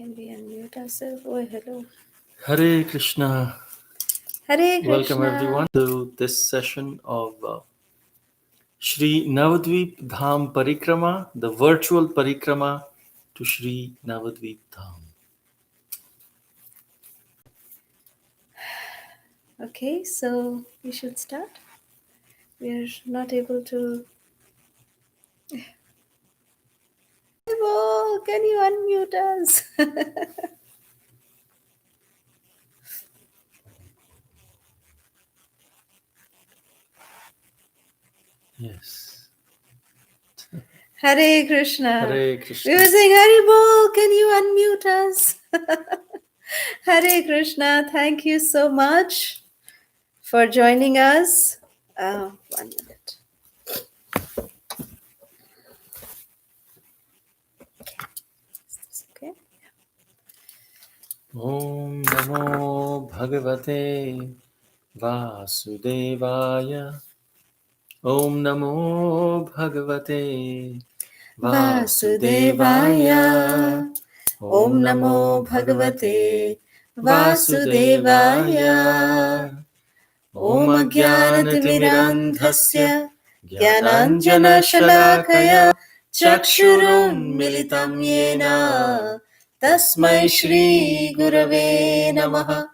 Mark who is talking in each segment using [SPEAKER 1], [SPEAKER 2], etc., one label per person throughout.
[SPEAKER 1] Can we unmute ourselves? Oh, hello.
[SPEAKER 2] Hare Krishna.
[SPEAKER 1] Hare Krishna.
[SPEAKER 2] Welcome everyone to this session of Shri Navadvipa Dham Parikrama, the virtual Parikrama to Shri Navadvipa Dham.
[SPEAKER 1] Okay, so we should start. We are not able to. Oh, can you unmute us?
[SPEAKER 2] Yes.
[SPEAKER 1] Hare Krishna.
[SPEAKER 2] Hare Krishna.
[SPEAKER 1] We were saying, Haribol, can you unmute us? Hare Krishna, thank you so much for joining us. 1 minute. Okay.
[SPEAKER 2] Om Namo Bhagavate Vasudevaya. Om Namo Bhagavate Vasudevaya.
[SPEAKER 1] Om Namo Bhagavate Vasudevaya. Om Ajnanatirmirandhasya Jnananjana Shalakaya Chakshurunmilitam Yena Tasmai Shri Gurave Namaha.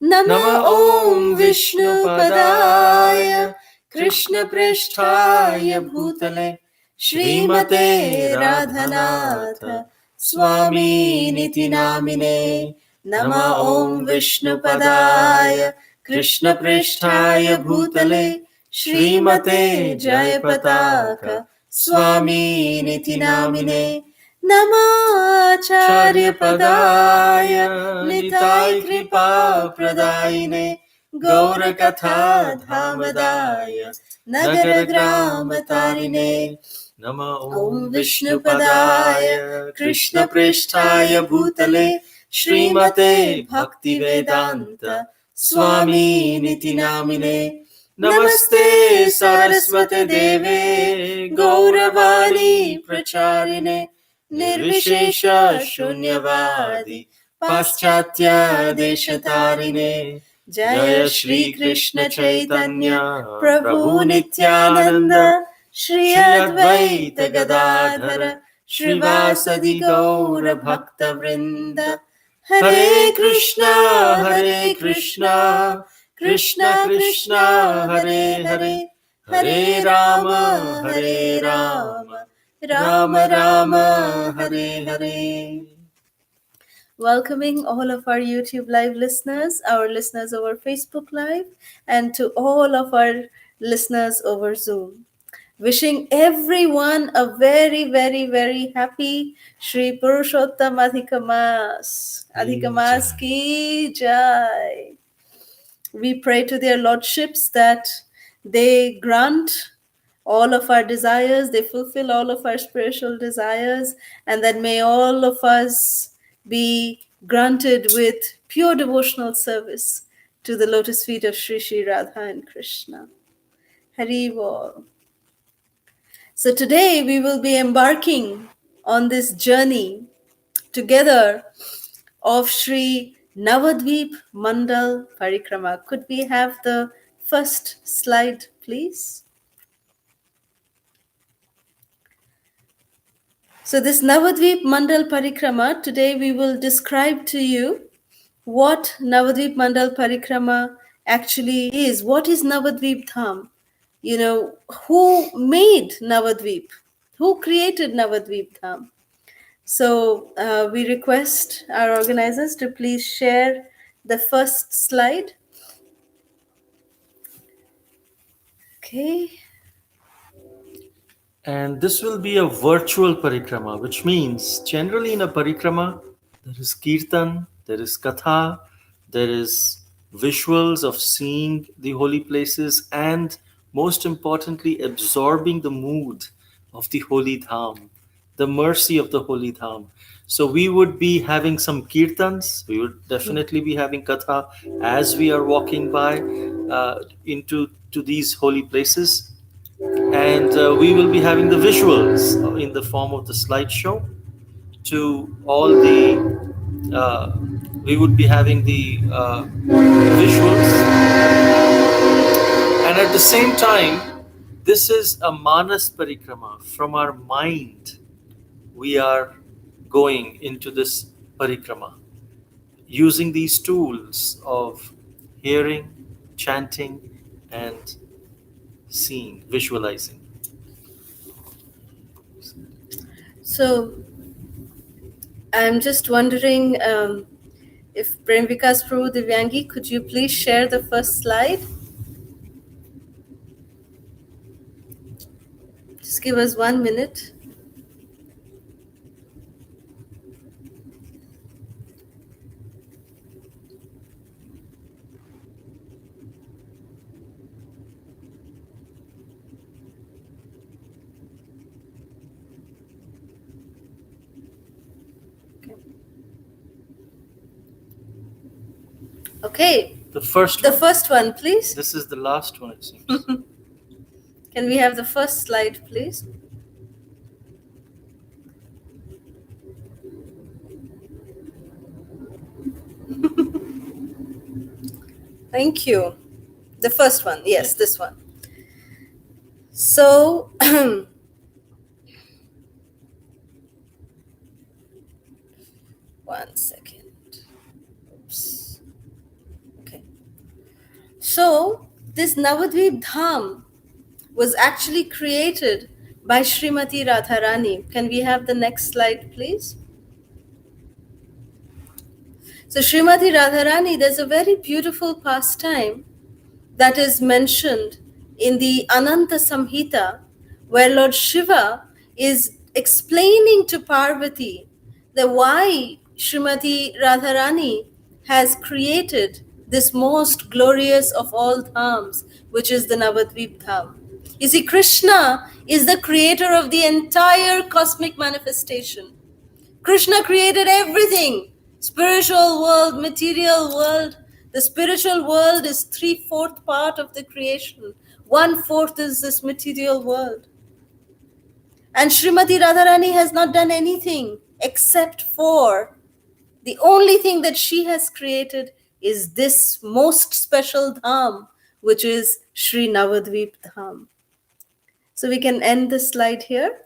[SPEAKER 1] Nama Om Vishnu Padaya Krishna Prishtaya Bhutale Shrimate Radhanatha Swami Niti Namine. Nama Om Vishnu Padaya Krishna Prishtaya Bhutale Shrimate Jayapataka Swami Niti Namine. Namacharya Padaya Nitai Kripa Pradayine Gaura Katha Dhamadaya Nagara Grama Tarine.
[SPEAKER 2] Nama
[SPEAKER 1] Om Vishnu Padaya Krishna Prishtaya Bhutale Shrimate Bhakti Vedanta Swami Niti Namine. Namaste Saraswate Deve Gauravani Pracharine Nirvishesha Shunyavadi Paschatya Deshatarine. Jaya Shri Krishna Chaitanya Prabhu Nityananda Shri Advaita Gadadhara Shrivasadi Gaura Bhakta Vrinda. Hare Krishna, Hare Krishna, Krishna Krishna, Hare Hare, Hare Rama, Hare Rama, Rama Rama, Hare Hare. Welcoming all of our YouTube Live listeners, our listeners over Facebook Live, and to all of our listeners over Zoom. Wishing everyone a very, very, very happy Shri Purushottam Adhikamas. Adhikamas ki jai. We pray to their lordships that they grant all of our desires, they fulfill all of our spiritual desires, and that may all of us be granted with pure devotional service to the lotus feet of Sri Sri Radha and Krishna. Haribol. So today we will be embarking on this journey together of Sri Navadvipa Mandal Parikrama. Could we have the first slide, please? So this Navadvipa Mandal Parikrama, today we will describe to you what Navadvipa Mandal Parikrama actually is. What is Navadvipa Dham? You know, who made Navadvip? Who created Navadvipa Dham? So we request our organizers to please share the first slide. Okay.
[SPEAKER 2] And this will be a virtual parikrama, which means generally in a parikrama, there is kirtan, there is katha, there is visuals of seeing the holy places, and most importantly, absorbing the mood of the holy dham, the mercy of the holy dham. So we would be having some kirtans, we would definitely be having katha as we are walking by into these holy places. And we will be having the visuals in the form of the slideshow to all the we would be having the visuals, and at the same time, this is a manas parikrama. From our mind, we are going into this parikrama using these tools of hearing, chanting, and seeing, visualizing.
[SPEAKER 1] So I'm just wondering if Premvikas Prabhu Divyangi, could you please share the first slide? Just give us 1 minute. Okay.
[SPEAKER 2] The first
[SPEAKER 1] The
[SPEAKER 2] one.
[SPEAKER 1] first one, please.
[SPEAKER 2] This is the last one, it seems.
[SPEAKER 1] Can we have the first slide, please? Thank you. The first one, yes, this one. So, 1 second. Oops. Okay. So, this Navadvipa Dham was actually created by Srimati Radharani. Can we have the next slide, please? So, Srimati Radharani, there's a very beautiful pastime that is mentioned in the Ananta Samhita, where Lord Shiva is explaining to Parvati that why Srimati Radharani has created this most glorious of all dhams, which is the Navadvip Dham. You see, Krishna is the creator of the entire cosmic manifestation. Krishna created everything. Spiritual world, material world. The spiritual world is 3/4 part of the creation. 1/4 is this material world. And Srimati Radharani has not done anything except for the only thing that she has created is this most special dham, which is Sri Navadvip Dham. So we can end the slide here.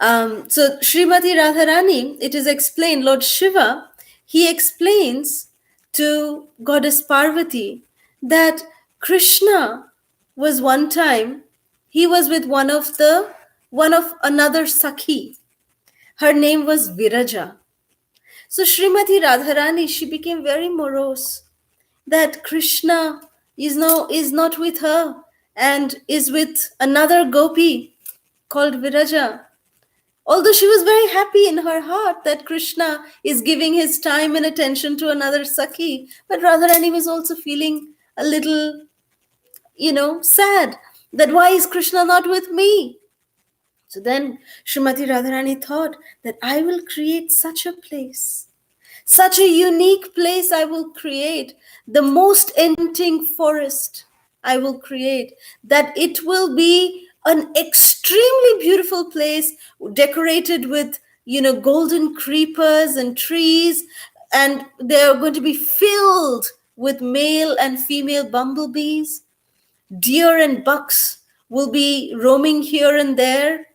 [SPEAKER 1] So Srimati Radharani, it is explained, Lord Shiva, he explains to Goddess Parvati that Krishna was one time, he was with one of another Sakhi. Her name was Viraja. So Srimati Radharani, she became very morose that Krishna is not with her and is with another gopi called Viraja. Although she was very happy in her heart that Krishna is giving his time and attention to another Sakhi, but Radharani was also feeling a little, sad that why is Krishna not with me? So then Srimati Radharani thought that I will create such a place, such a unique place I will create, the most enchanting forest I will create, that it will be an extremely beautiful place decorated with, golden creepers and trees, and they are going to be filled with male and female bumblebees. Deer and bucks will be roaming here and there.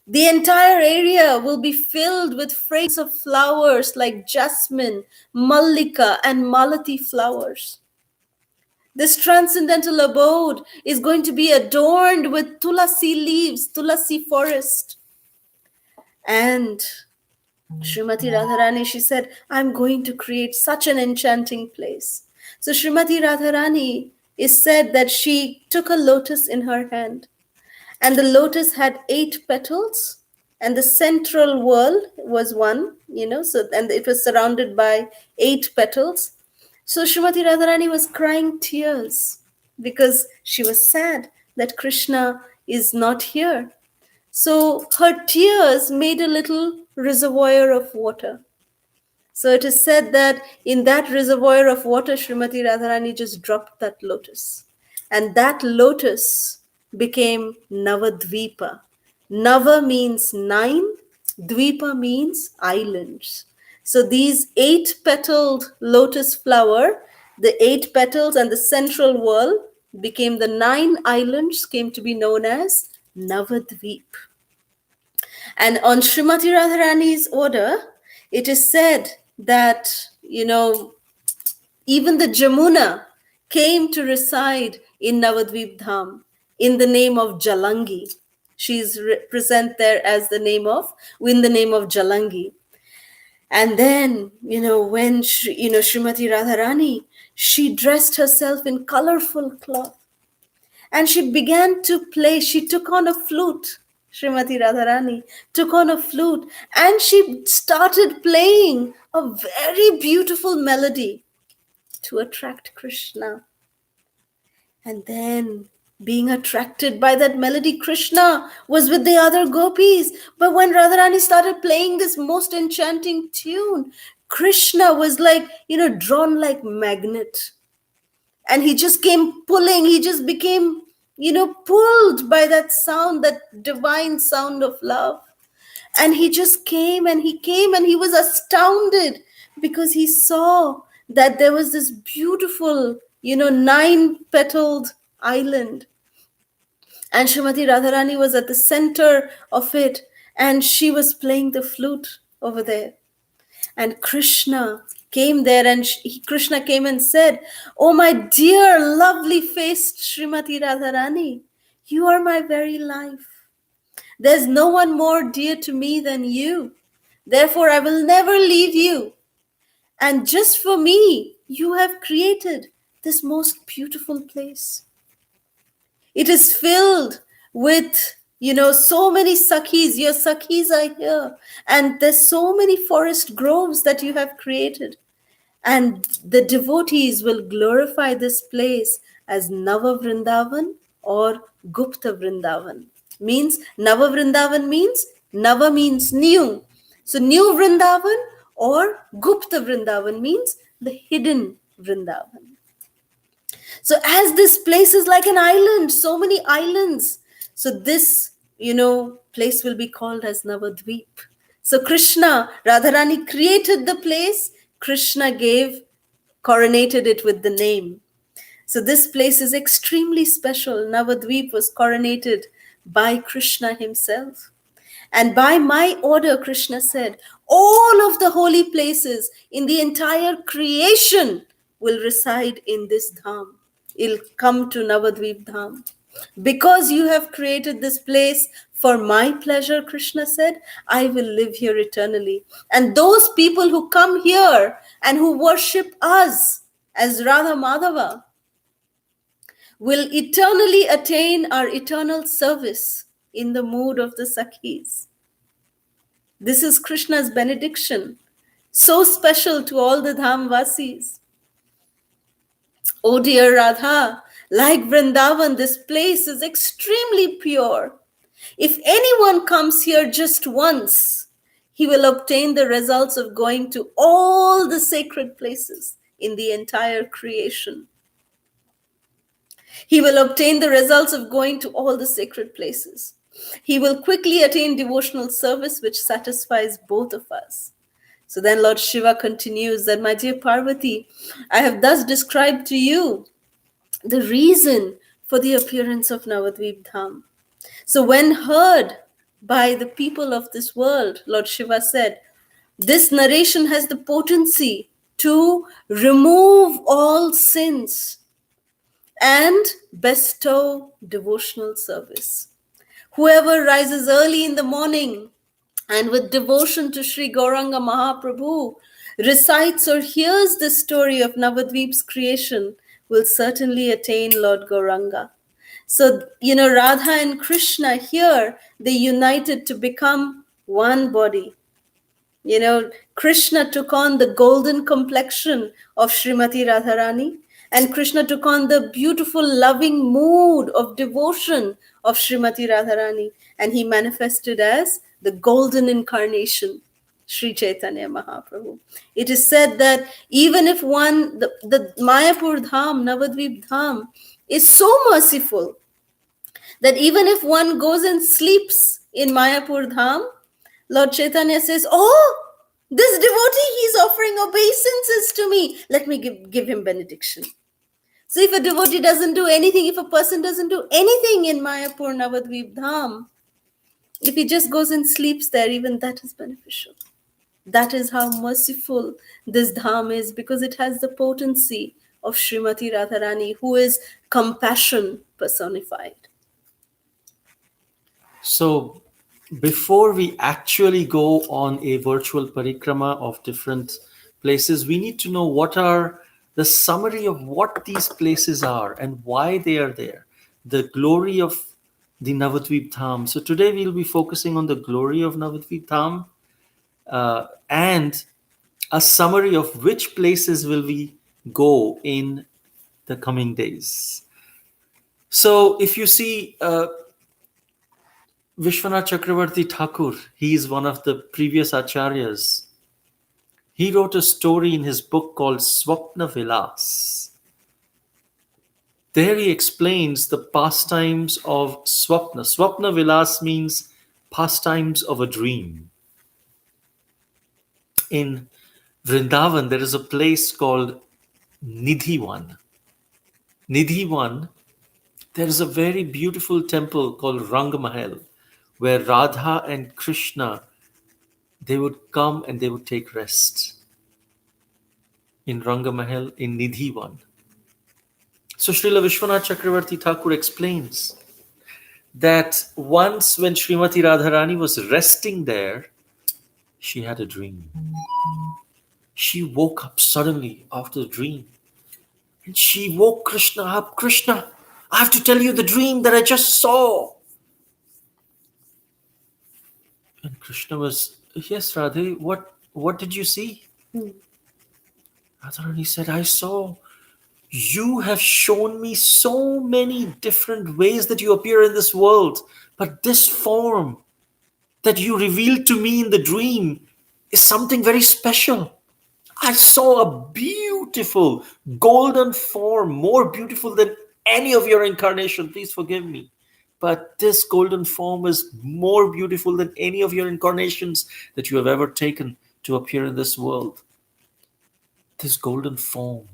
[SPEAKER 1] The entire area will be filled with fragrance of flowers like jasmine, mallika, and malati flowers. This transcendental abode is going to be adorned with tulasi leaves, tulasi forest. And Srimati Radharani, she said, I'm going to create such an enchanting place. So Srimati Radharani is said that she took a lotus in her hand, and the lotus had 8 petals, and the central whorl was one, and it was surrounded by 8 petals. So Srimati Radharani was crying tears because she was sad that Krishna is not here. So her tears made a little reservoir of water. So it is said that in that reservoir of water, Srimati Radharani just dropped that lotus. And that lotus became Navadvipa. Nava means 9, Dvipa means islands. So these 8-petaled lotus flower, the 8 petals and the central whorl became the 9 islands, came to be known as Navadvip. And on Srimati Radharani's order, it is said that, even the Jamuna came to reside in Navadvip Dham in the name of Jalangi. She's present there as in the name of Jalangi. And then, when Srimati Radharani, she dressed herself in colorful cloth and she began to play. She took on a flute. Srimati Radharani took on a flute and she started playing a very beautiful melody to attract Krishna. And then, being attracted by that melody, Krishna was with the other gopis. But when Radharani started playing this most enchanting tune, Krishna was like, drawn like magnet. And he just came pulling, he just became, pulled by that sound, that divine sound of love. And he just came and he was astounded because he saw that there was this beautiful, 9-petaled island. And Srimati Radharani was at the center of it and she was playing the flute over there. And Krishna came there and Krishna came and said, "Oh, my dear, lovely faced Srimati Radharani, you are my very life. There's no one more dear to me than you. Therefore, I will never leave you. And just for me, you have created this most beautiful place. It is filled with, so many sakhis. Your sakhis are here. And there's so many forest groves that you have created. And the devotees will glorify this place as Nava Vrindavan or Gupta Vrindavan. Means Nava Vrindavan means Nava means new. So new Vrindavan or Gupta Vrindavan means the hidden Vrindavan. So as this place is like an island, so many islands. So this, place will be called as Navadvip. So Krishna, Radharani created the place. Krishna coronated it with the name. So this place is extremely special. Navadvip was coronated by Krishna himself. And by my order, Krishna said, all of the holy places in the entire creation will reside in this dham. It'll come to Navadvip Dham. Because you have created this place for my pleasure, Krishna said, I will live here eternally. And those people who come here and who worship us as Radha Madhava will eternally attain our eternal service in the mood of the Sakhis. This is Krishna's benediction, so special to all the Dhamvasis. Oh dear Radha, like Vrindavan, this place is extremely pure. If anyone comes here just once, he will obtain the results of going to all the sacred places in the entire creation. He will obtain the results of going to all the sacred places. He will quickly attain devotional service which satisfies both of us. So then Lord Shiva continues that, my dear Parvati, I have thus described to you the reason for the appearance of Navadvip Dham. So when heard by the people of this world, Lord Shiva said, this narration has the potency to remove all sins and bestow devotional service. Whoever rises early in the morning and with devotion to Sri Gauranga Mahaprabhu recites or hears the story of Navadvip's creation will certainly attain Lord Gauranga. So, Radha and Krishna here, they united to become one body. Krishna took on the golden complexion of Srimati Radharani, and Krishna took on the beautiful, loving mood of devotion of Srimati Radharani, and he manifested as the golden incarnation, Sri Chaitanya Mahaprabhu. It is said that even if the Mayapur Dham, Navadvip Dham, is so merciful that even if one goes and sleeps in Mayapur Dham, Lord Chaitanya says, "Oh, this devotee, he's offering obeisances to me. Let me give him benediction." So if a devotee doesn't do anything, if a person doesn't do anything in Mayapur Navadvip Dham, if he just goes and sleeps there, even that is beneficial. That is how merciful this dham is, because it has the potency of Srimati Radharani, who is compassion personified.
[SPEAKER 2] So, before we actually go on a virtual parikrama of different places, we need to know what are the summary of what these places are and why they are there, the glory of the Navadvip Dham. So, today we'll be focusing on the glory of Navadvip Dham and a summary of which places will we go in the coming days. So, if you see, Vishwanath Chakravarti Thakur, he is one of the previous acharyas. He wrote a story in his book called Swapna Vilas. There he explains the pastimes of Swapna. Swapna Vilas means pastimes of a dream. In Vrindavan, there is a place called Nidhivan. Nidhivan, there is a very beautiful temple called Rangamahal, where Radha and Krishna, they would come and they would take rest in Rangamahal in Nidhivan. So Srila Vishwanath Chakravarti Thakur explains that once when Srimati Radharani was resting there, she had a dream. She woke up suddenly after the dream and she woke Krishna up. Krishna, I have to tell you the dream that I just saw. And Krishna was, yes, Radhe, what did you see? Radharani said, I saw you have shown me so many different ways that you appear in this world, but this form that you revealed to me in the dream is something very special. I saw a beautiful golden form, more beautiful than any of your incarnation. Please forgive me. But this golden form is more beautiful than any of your incarnations that you have ever taken to appear in this world. This golden form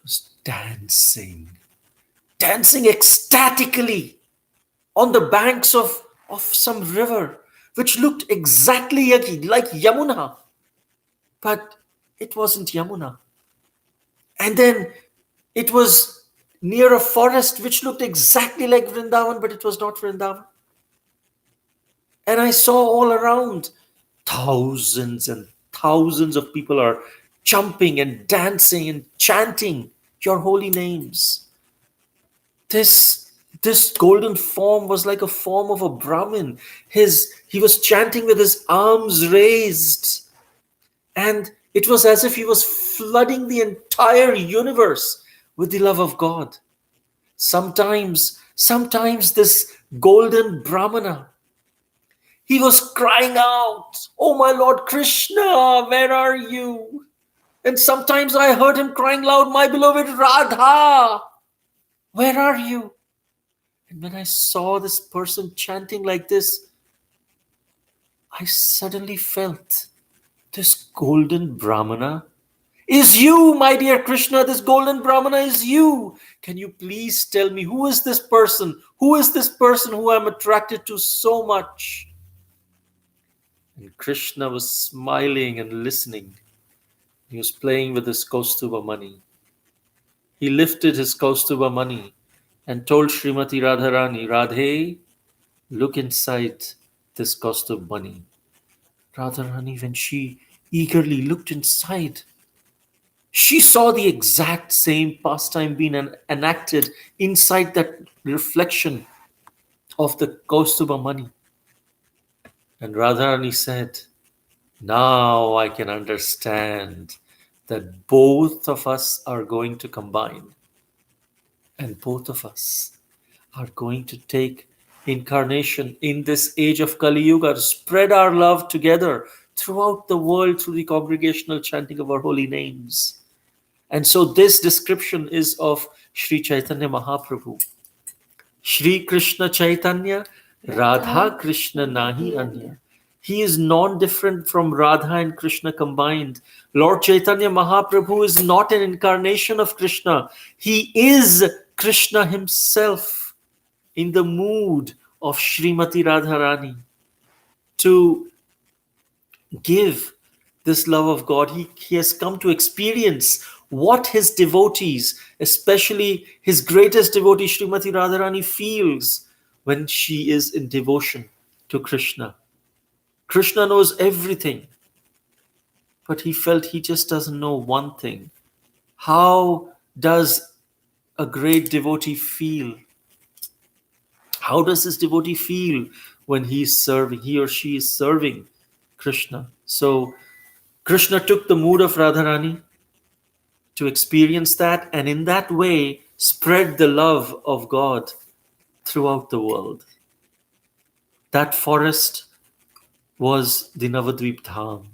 [SPEAKER 2] was dancing ecstatically on the banks of some river, which looked exactly like Yamuna, but it wasn't Yamuna. And then it was near a forest which looked exactly like Vrindavan, but it was not Vrindavan. And I saw all around thousands and thousands of people are jumping and dancing and chanting your holy names. This golden form was like a form of a Brahmin. He was chanting with his arms raised, and it was as if he was flooding the entire universe with the love of God. Sometimes this golden Brahmana, he was crying out, "Oh my Lord Krishna, where are you?" And sometimes I heard him crying loud, "My beloved Radha, where are you?" And when I saw this person chanting like this, I suddenly felt this golden Brahmana is you, my dear Krishna. This golden Brahmana is you. Can you please tell me who is this person? Who is this person who I'm attracted to so much? And Krishna was smiling and listening. He was playing with his Kaustuba money. He lifted his Kaustuba money and told Srimati Radharani, Radhe, look inside this Kaustuba money. Radharani, when she eagerly looked inside, she saw the exact same pastime being enacted inside that reflection of the Kaustuba money. And Radharani said, now I can understand that both of us are going to combine and both of us are going to take incarnation in this age of Kali Yuga to spread our love together throughout the world through the congregational chanting of our holy names. And so this description is of Sri Chaitanya Mahaprabhu. Shri Krishna Chaitanya, Radha Krishna Nahi Anya. He is non-different from Radha and Krishna combined. Lord Chaitanya Mahaprabhu is not an incarnation of Krishna. He is Krishna himself in the mood of Srimati Radharani to give this love of God. He has come to experience what his devotees, especially his greatest devotee Srimati Radharani, feels when she is in devotion to Krishna. Krishna knows everything, but he felt he just doesn't know one thing. How does a great devotee feel? How does this devotee feel when he or she is serving Krishna? So Krishna took the mood of Radharani to experience that, and in that way spread the love of God throughout the world. That forest was the Navadvipa Dham,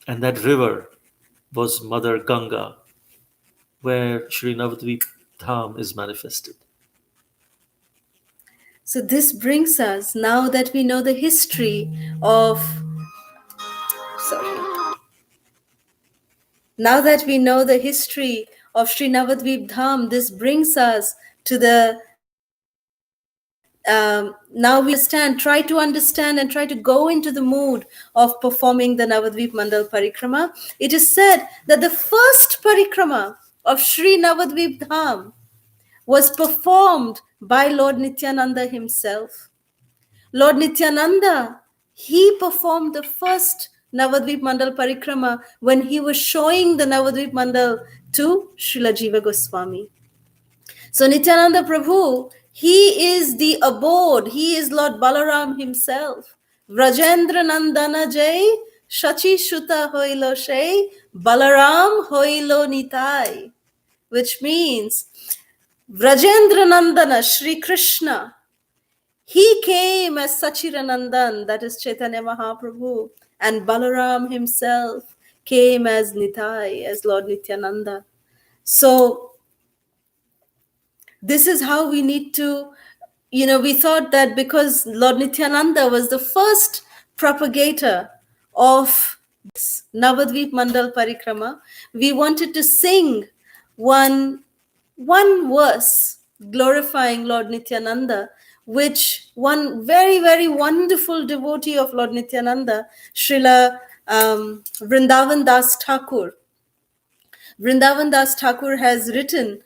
[SPEAKER 2] and that river was Mother Ganga, where Sri Navadvipa Dham is manifested.
[SPEAKER 1] So this brings us, now that we know the history of, sorry, now that we know the history of Sri Navadvip Dham, this brings us to the, now we try to understand and try to go into the mood of performing the Navadvip Mandal Parikrama. It is said that the first parikrama of Sri Navadvip Dham was performed by Lord Nityananda himself. Lord Nityananda, he performed the first Navadvip Mandal Parikrama when he was showing the Navadvip Mandal to Srila Jiva Goswami. So Nityananda Prabhu, he is the abode, he is Lord Balaram himself. Vrajendra Nandana Jai, Shachi Shuta Hoilo Shai, Balaram Hoilo Nitai, which means Vrajendra Nandana, Shri Krishna, he came as Sachiranandan, that is Chaitanya Mahaprabhu, and Balaram himself came as Nitai, as Lord Nityananda. So this is how we need to, we thought that because Lord Nityananda was the first propagator of this Navadvip Mandal Parikrama, we wanted to sing one verse glorifying Lord Nityananda, which one very, very wonderful devotee of Lord Nityananda, Srila Vrindavan Das Thakur. Vrindavan Das Thakur has written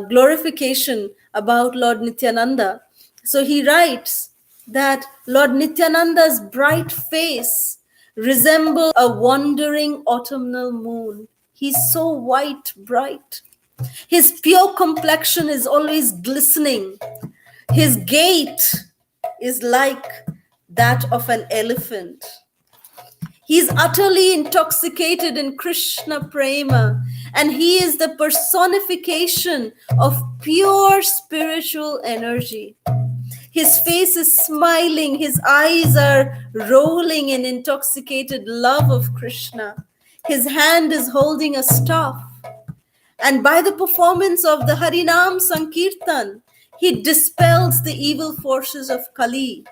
[SPEAKER 1] glorification about Lord Nityananda. So he writes that Lord Nityananda's bright face resembles a wandering autumnal moon. He's so white, bright. His pure complexion is always glistening. His gait is like that of an elephant. He's utterly intoxicated in Krishna Prema, and he is the personification of pure spiritual energy. His face is smiling, his eyes are rolling in intoxicated love of Krishna. His hand is holding a staff. And by the performance of the Harinam Sankirtan, he dispels the evil forces of Kali.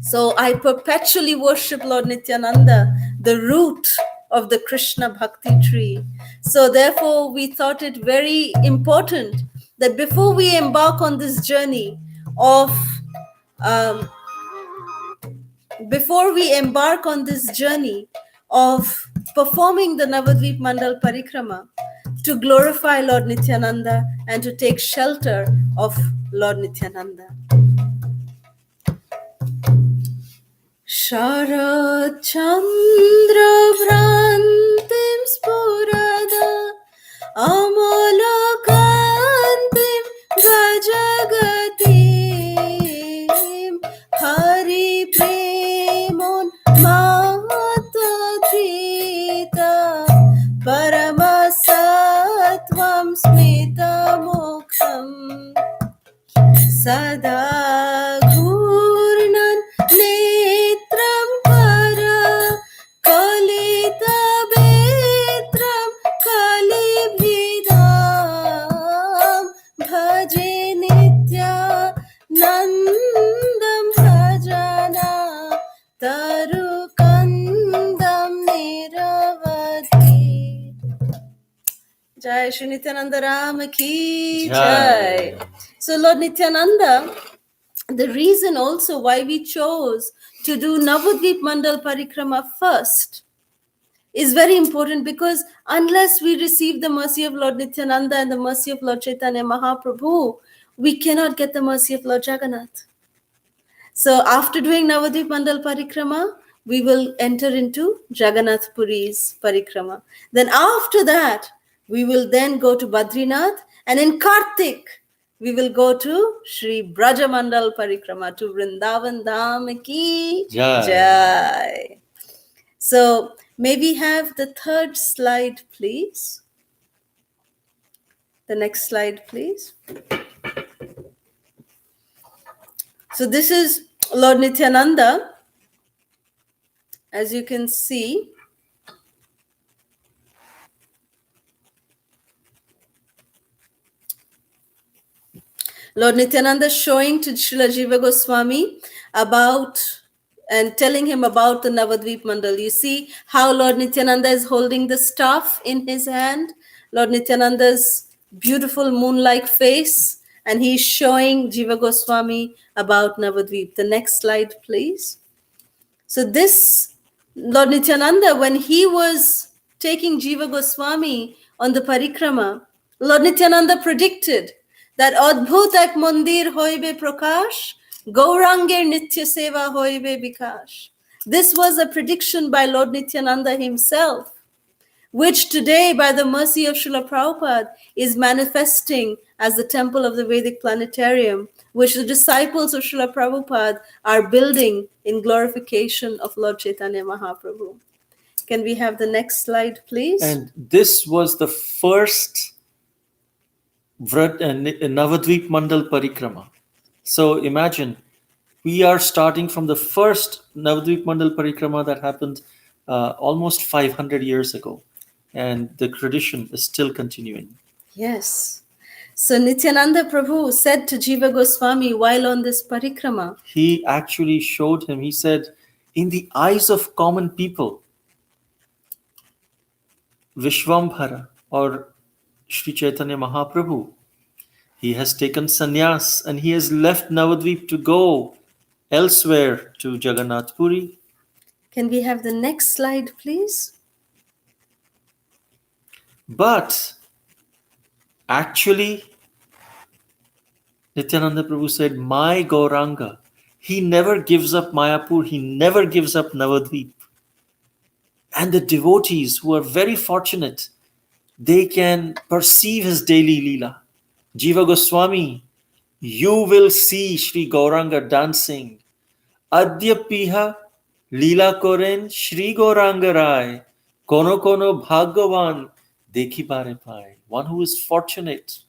[SPEAKER 1] So I perpetually worship Lord Nityananda, the root of the Krishna Bhakti tree. So therefore, we thought it very important that before we embark on this journey of performing the Navadvip Mandal Parikrama, to glorify Lord Nityananda and to take shelter of Lord Nityananda. Sharad Chandra Vrantim Spurada Amalakantim Gajagatim Hari Premon Matadrita Paramasatvam Smita Mokham Sada Ghurnan Netram Para Kali Jai Shri Nityananda Ram ki
[SPEAKER 2] Jai.
[SPEAKER 1] Jai. So Lord Nityananda, the reason also why we chose to do Navadvip Mandal Parikrama first is very important, because unless we receive the mercy of Lord Nityananda and the mercy of Lord Chaitanya Mahaprabhu, we cannot get the mercy of Lord Jagannath. So after doing Navadvip Mandal Parikrama, we will enter into Jagannath Puri's Parikrama. Then after that, we will then go to Badrinath, and in Kartik, we will go to Sri Braja Mandal Parikrama, to Vrindavan Dham ki
[SPEAKER 2] Jai.
[SPEAKER 1] Jai. So may we have the third slide, please? The next slide, please. So this is Lord Nityananda, as you can see. Lord Nityananda showing to Srila Jiva Goswami about and telling him about the Navadvip Mandal. You see how Lord Nityananda is holding the staff in his hand, Lord Nityananda's beautiful moon-like face, and he's showing Jiva Goswami about Navadvip. The next slide, please. So this Lord Nityananda, when he was taking Jiva Goswami on the parikrama, Lord Nityananda predicted that Adbhut ek mandir hoibe prakash, Gauranger nitya seva hoibe bikash. This was a prediction by Lord Nityananda himself, which today, by the mercy of Srila Prabhupada, is manifesting as the temple of the Vedic planetarium, which the disciples of Srila Prabhupada are building in glorification of Lord Chaitanya Mahaprabhu. Can we have the next slide, please?
[SPEAKER 2] And this was the first Navadvip Mandal Parikrama. So imagine, we are starting from the first Navadvip Mandal Parikrama that happened almost 500 years ago. And the tradition is still continuing.
[SPEAKER 1] Yes. So Nityananda Prabhu said to Jiva Goswami while on this parikrama,
[SPEAKER 2] He actually showed him, he said, in the eyes of common people, Vishwambhara or Sri Chaitanya Mahaprabhu, he has taken sannyas and he has left Navadvip to go elsewhere to Jagannath Puri.
[SPEAKER 1] can we have the next slide, please?
[SPEAKER 2] But actually, Nityananda Prabhu said, my Gauranga, he never gives up Mayapur, he never gives up Navadvip. And the devotees who are very fortunate, they can perceive his daily Leela. Jiva Goswami, you will see Sri Gauranga dancing. Adya piha Leela koren Sri Gauranga Rai. Kono kono Bhagavan dekhi pare pai. One who is fortunate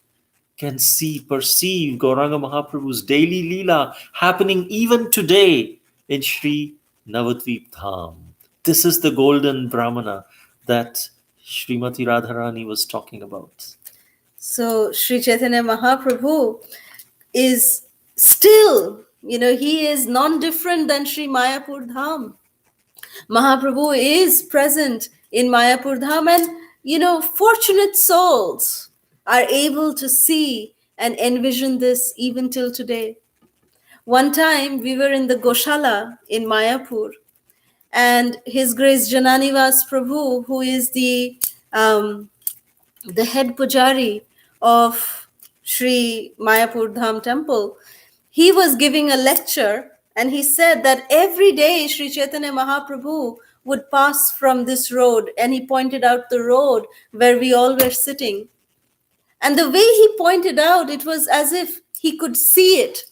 [SPEAKER 2] can see, perceive Gauranga Mahaprabhu's daily Leela happening even today in Sri Navadvipa Dham. This is the golden Brahmana that Srimati Radharani was talking about.
[SPEAKER 1] So Sri Chaitanya Mahaprabhu is still, he is non-different than Sri Mayapur Dham. Mahaprabhu is present in Mayapur Dham, and, fortunate souls are able to see and envision this even till today. One time we were in the Goshala in Mayapur, and His Grace Jananivas Prabhu, who is the head pujari of Sri Mayapur Dham temple, he was giving a lecture, and he said that every day Sri Chaitanya Mahaprabhu would pass from this road, and he pointed out the road where we all were sitting. And the way he pointed out, it was as if he could see it.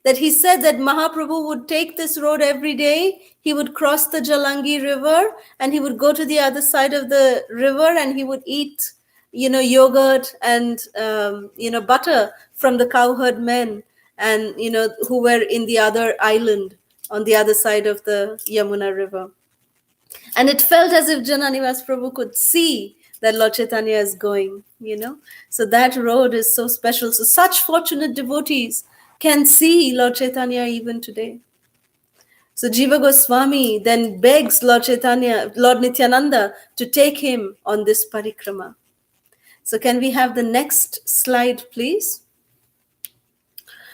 [SPEAKER 1] That he said that Mahaprabhu would take this road every day, he would cross the Jalangi river, and he would go to the other side of the river, and he would eat, yogurt and, butter from the cowherd men, and, who were in the other island on the other side of the Yamuna river. And it felt as if Jananivas Prabhu could see that Lord Chaitanya is going, So that road is so special. So such fortunate devotees can see Lord Chaitanya even today. So Jiva Goswami then begs Lord Nityananda to take him on this parikrama. So can we have the next slide, please?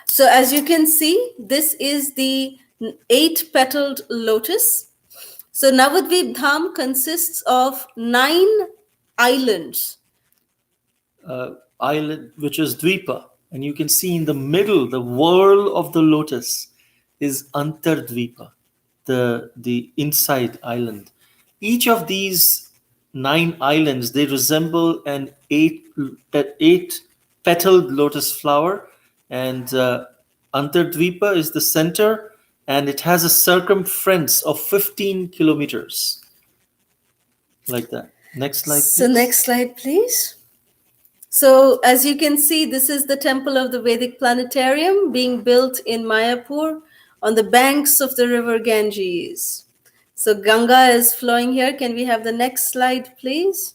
[SPEAKER 1] So as you can see, this is the eight-petaled lotus. So Navadvip Dham consists of 9 islands.
[SPEAKER 2] Island, which is Dvipa. And you can see in the middle, the whirl of the lotus is Antardvipa, the inside island. Each of these 9 islands, they resemble an eight petaled lotus flower, and Antardvipa is the center, and it has a circumference of 15 kilometers, like that. Next slide,
[SPEAKER 1] So
[SPEAKER 2] please.
[SPEAKER 1] next slide, please. So as you can see, this is the temple of the Vedic planetarium being built in Mayapur on the banks of the river Ganges. So Ganga is flowing here. Can we have the next slide, please?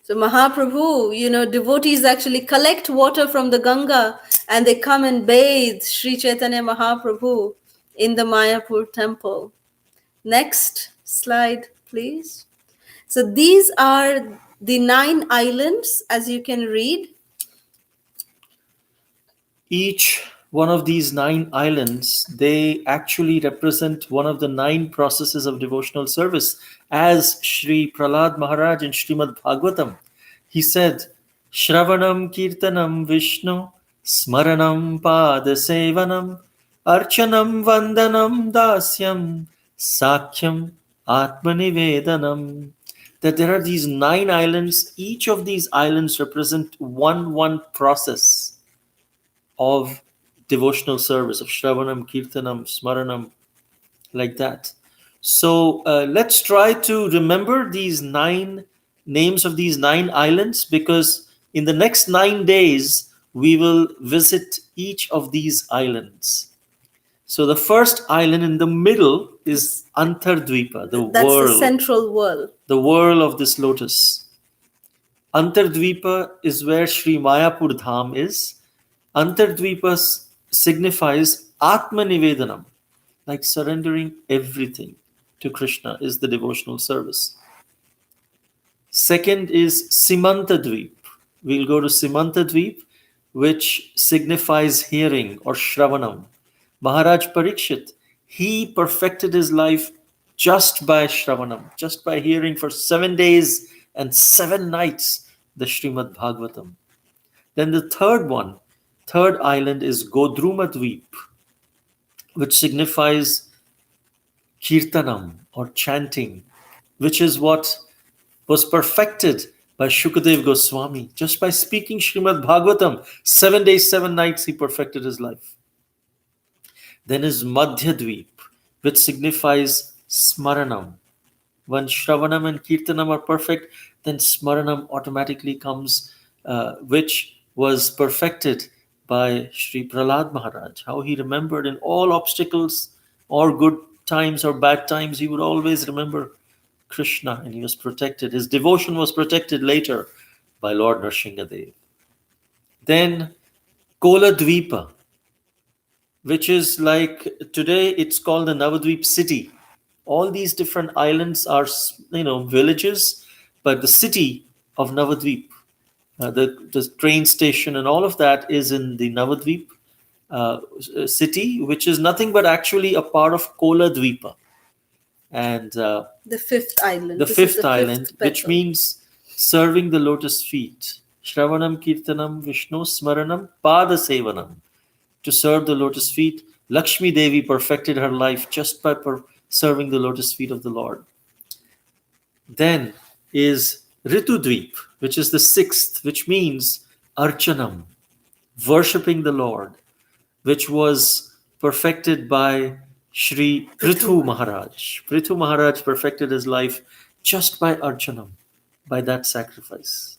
[SPEAKER 1] So Mahaprabhu, devotees actually collect water from the Ganga and they come and bathe Sri Chaitanya Mahaprabhu in the Mayapur temple. Next slide, please. So these are the 9 islands, as you can read.
[SPEAKER 2] Each one of these 9 islands, they actually represent one of the 9 processes of devotional service. As Sri Prahlad Maharaj in Srimad Bhagavatam, he said, Shravanam Kirtanam Vishnu, Smaranam Padasevanam, Archanam Vandanam Dasyam, Sakyam Atmanivedanam. That there are these 9 islands, each of these islands represent one process of devotional service, of Shravanam, Kirtanam, Smaranam, like that. So let's try to remember these 9 names of these 9 islands, because in the next 9 days we will visit each of these islands. So the first island in the middle is Antardvipa,
[SPEAKER 1] That's the central whirl.
[SPEAKER 2] The whirl of this lotus. Antardvipa is where Sri Mayapur Dham is. Antardvipa signifies Atma Nivedanam, like surrendering everything to Krishna is the devotional service. Second is Simantadvip. We'll go to Simantadvip, which signifies hearing or Shravanam. Maharaj Parikshit, he perfected his life just by Shravanam, just by hearing for 7 days and 7 nights the Srimad Bhagavatam. Then the third island is Godrumadvip, which signifies Kirtanam or chanting, which is what was perfected by Shukadev Goswami. Just by speaking Srimad Bhagavatam, 7 days, 7 nights, he perfected his life. Then is Madhyadvip, which signifies Smaranam. When Shravanam and Kirtanam are perfect, then Smaranam automatically comes, which was perfected by Sri Prahlad Maharaj. How he remembered in all obstacles or good times or bad times, he would always remember Krishna, and he was protected. His devotion was protected later by Lord Nrsimhadev. Then Koladvipa, which is like today it's called the Navadvip city. All these different islands are, villages, but the city of Navadvip, the train station and all of that is in the Navadvip city, which is nothing but actually a part of Koladvipa. And
[SPEAKER 1] the fifth island.
[SPEAKER 2] The fifth island, which means serving the lotus feet. Shravanam Kirtanam Vishnu Smaranam Pada Sevanam. To serve the lotus feet, Lakshmi Devi perfected her life just by serving the lotus feet of the Lord. Then is Ritudvip, which is the 6th, which means Archanam, worshipping the Lord, which was perfected by Sri Prithu Maharaj. Prithu Maharaj perfected his life just by Archanam, by that sacrifice.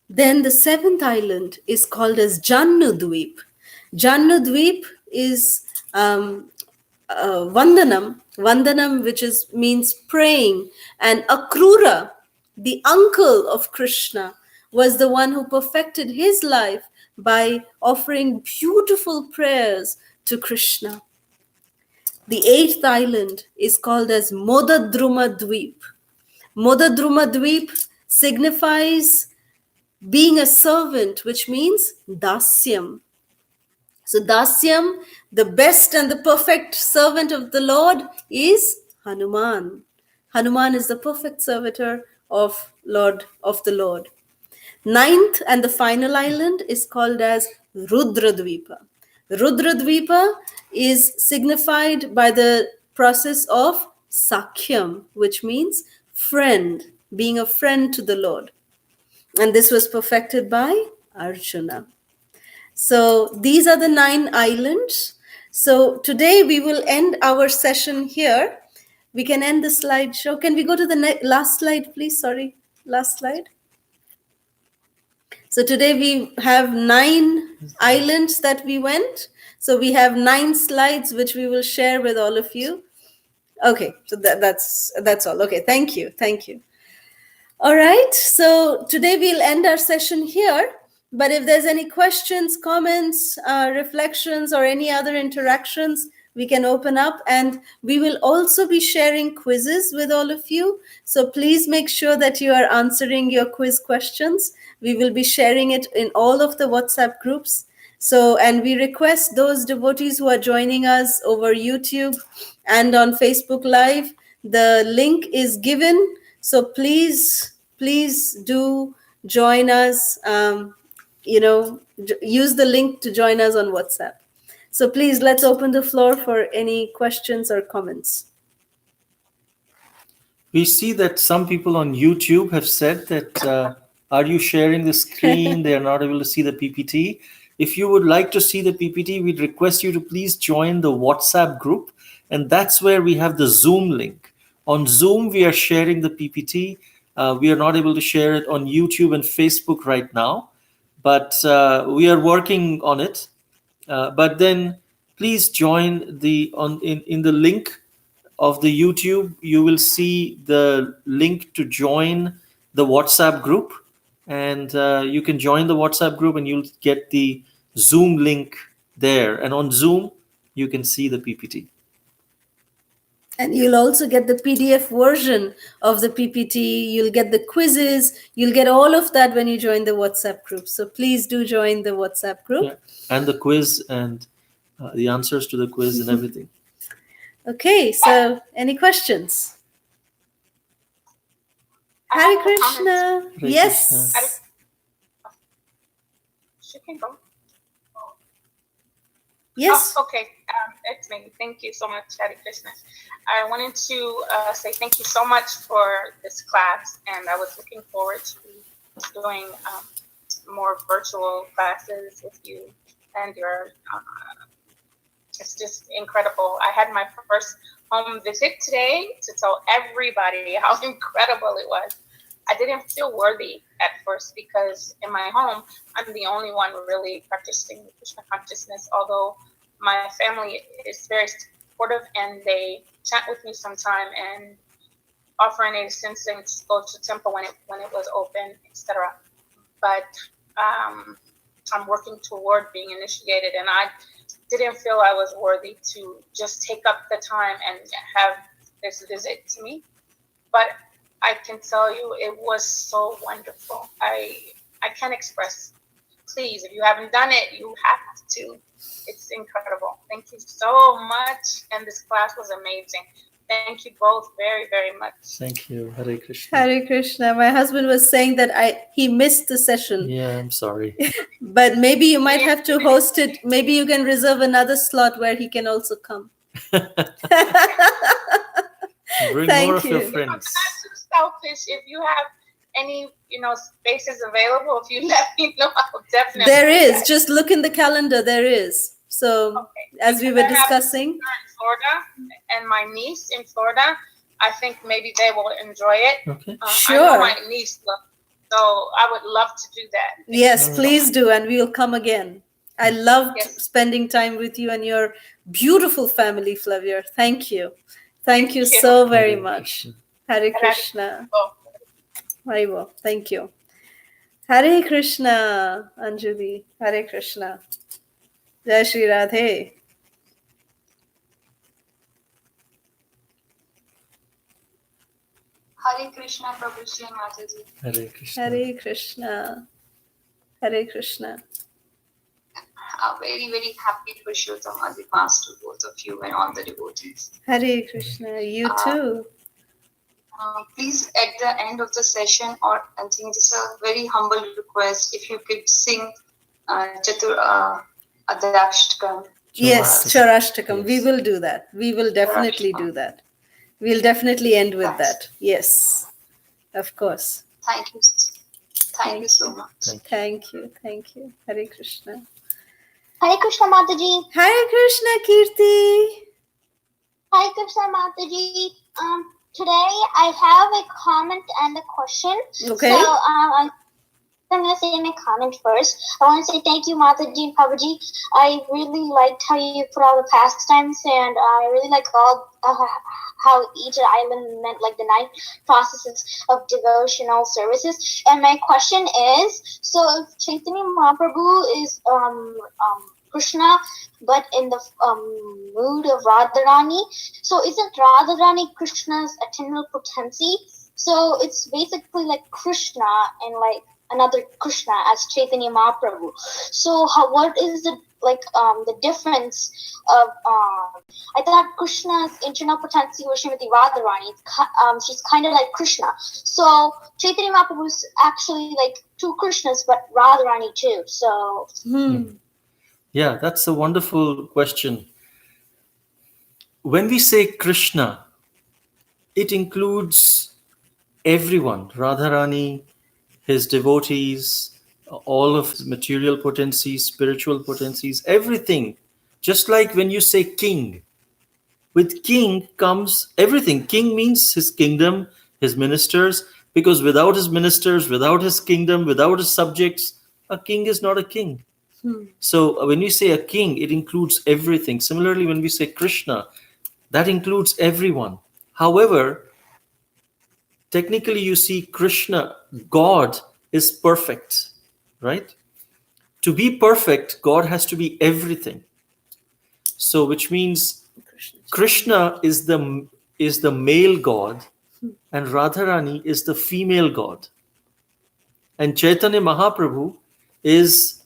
[SPEAKER 1] Then the 7th island is called as Jannudvip. Jannudvip is Vandanam, which means praying, and Akrura, the uncle of Krishna, was the one who perfected his life by offering beautiful prayers to Krishna. The eighth island is called as Modadruma Dweep. Modadruma Dweep signifies being a servant, which means dasyam. So dasyam, the best and the perfect servant of the Lord, is Hanuman. Hanuman is the perfect servitor of the Lord. Ninth and the final island is called as Rudradvipa. Rudradvipa is signified by the process of Sakhyam, which means friend, being a friend to the Lord. And this was perfected by Arjuna. So these are the 9 islands. So today we will end our session here. We can end the slideshow. Can we go to the last slide, please? Sorry, last slide. So today we have 9 islands that we went. So we have 9 slides which we will share with all of you. Okay, so that's all. Okay, thank you. All right, so today we'll end our session here. But if there's any questions, comments, reflections, or any other interactions, we can open up. And we will also be sharing quizzes with all of you. So please make sure that you are answering your quiz questions. We will be sharing it in all of the WhatsApp groups. So, and we request those devotees who are joining us over YouTube and on Facebook Live, the link is given. So please do join us. Use the link to join us on WhatsApp. So please, let's open the floor for any questions or comments.
[SPEAKER 2] We see that some people on YouTube have said that, are you sharing the screen? They are not able to see the PPT. If you would like to see the PPT, we'd request you to please join the WhatsApp group. And that's where we have the Zoom link. On Zoom, we are sharing the PPT. We are not able to share it on YouTube and Facebook right now, but we are working on it. But then please join in the link of the YouTube. You will see the link to join the WhatsApp group, and you can join the WhatsApp group and you'll get the Zoom link there. And on Zoom, you can see the PPT.
[SPEAKER 1] And you'll also get the PDF version of the PPT. You'll get the quizzes. You'll get all of that when you join the WhatsApp group. So please do join the WhatsApp group.
[SPEAKER 2] Yeah. And the quiz and the answers to the quiz and everything.
[SPEAKER 1] Okay, so any questions? Hare Krishna. Yes.
[SPEAKER 2] Krishna.
[SPEAKER 3] She can go.
[SPEAKER 1] Yes.
[SPEAKER 3] Oh, okay. It's me. Thank you so much, Hare Krishna. I wanted to say thank you so much for this class, and I was looking forward to doing more virtual classes with you and your. It's just incredible. I had my first home visit today to tell everybody how incredible it was. I didn't feel worthy at first because in my home, I'm the only one really practicing Krishna consciousness, although my family is very supportive and they chat with me sometime and offer any assistance to go to temple when it was open, etc. But I'm working toward being initiated, and I didn't feel I was worthy to just take up the time and have this visit to me. But I can tell you it was so wonderful. I can't express. Please, if you haven't done it, you have to. It's incredible. Thank you so much. And this class was amazing. Thank you both very, very much.
[SPEAKER 2] Thank you. Hare Krishna.
[SPEAKER 1] Hare Krishna. My husband was saying that he missed the session.
[SPEAKER 2] Yeah, I'm sorry.
[SPEAKER 1] But maybe you might have to host it. Maybe you can reserve another slot where he can also come.
[SPEAKER 2] Bring
[SPEAKER 1] Thank
[SPEAKER 2] more of your
[SPEAKER 1] you.
[SPEAKER 2] friends.
[SPEAKER 3] I'm not too selfish. If you have any, spaces available, if you let me know, I'll definitely.
[SPEAKER 1] There
[SPEAKER 3] do
[SPEAKER 1] is.
[SPEAKER 3] that.
[SPEAKER 1] Just look in the calendar. There is. So
[SPEAKER 3] Okay.
[SPEAKER 1] as we were
[SPEAKER 3] I have
[SPEAKER 1] discussing.
[SPEAKER 3] a sister in Florida and my niece in Florida. I think maybe they will enjoy it.
[SPEAKER 2] Okay.
[SPEAKER 3] I
[SPEAKER 1] Sure.
[SPEAKER 3] know my niece loves it, so I would love to do that.
[SPEAKER 1] Yes, please do. And we'll come again. I loved
[SPEAKER 3] Yes.
[SPEAKER 1] spending time with you and your beautiful family, Flavia. Thank you. Thank you
[SPEAKER 3] Thank you.
[SPEAKER 1] so very
[SPEAKER 2] Hare
[SPEAKER 1] much.
[SPEAKER 2] Krishna.
[SPEAKER 1] Hare Krishna.
[SPEAKER 3] Oh,
[SPEAKER 1] Haribo. Thank you. Hare Krishna, Anjali. Hare Krishna. Jai Shri Radhe.
[SPEAKER 3] Hare Krishna, Prabhuji and Mataji.
[SPEAKER 2] Hare Krishna.
[SPEAKER 1] Hare Krishna. Hare Krishna.
[SPEAKER 3] Very, very happy Purushottam Advaita to both of you and all the devotees.
[SPEAKER 1] Hare Krishna. You too.
[SPEAKER 3] Please, at the end of the session, or I think it's a very humble request, if you could sing Adakshtakam.
[SPEAKER 1] Yes, Charashtakam.
[SPEAKER 2] Yes.
[SPEAKER 1] We will do that. We will definitely do that. We'll definitely end with that. Yes, of course.
[SPEAKER 3] Thank you. Thank you so much.
[SPEAKER 1] Thank you. Thank you. Hare Krishna.
[SPEAKER 4] Hare Krishna Mataji.
[SPEAKER 1] Hare Krishna, Kirti.
[SPEAKER 4] Hare Krishna Mataji. Today I have a comment and a question.
[SPEAKER 1] Okay.
[SPEAKER 4] So I'm going to say my comment first. I want to say thank you, Mataji and Prabhuji. I really liked how you put all the pastimes, and I really like all how each island meant like the 9 processes of devotional services. And my question is, so if Chaitanya Mahaprabhu is Krishna, but in the mood of Radharani, so isn't Radharani Krishna's eternal potency? So it's basically like Krishna and like another Krishna as Chaitanya Mahaprabhu. So what is the the difference of I thought Krishna's internal potency was Srimati Radharani. She's kind of like Krishna. So Chaitanya Mahaprabhu is actually like 2 Krishnas, but Radharani too. So
[SPEAKER 2] Yeah, that's a wonderful question. When we say Krishna, it includes everyone, Radharani, his devotees, all of his material potencies, spiritual potencies, everything. Just like when you say king, with king comes everything. King means his kingdom, his ministers, because without his ministers, without his kingdom, without his subjects, a king is not a king. So when we say a king, it includes everything. Similarly, when we say Krishna, that includes everyone. However, technically you see Krishna, God is perfect, right? To be perfect, God has to be everything. So which means Krishna is the male God and Radharani is the female God. And Chaitanya Mahaprabhu is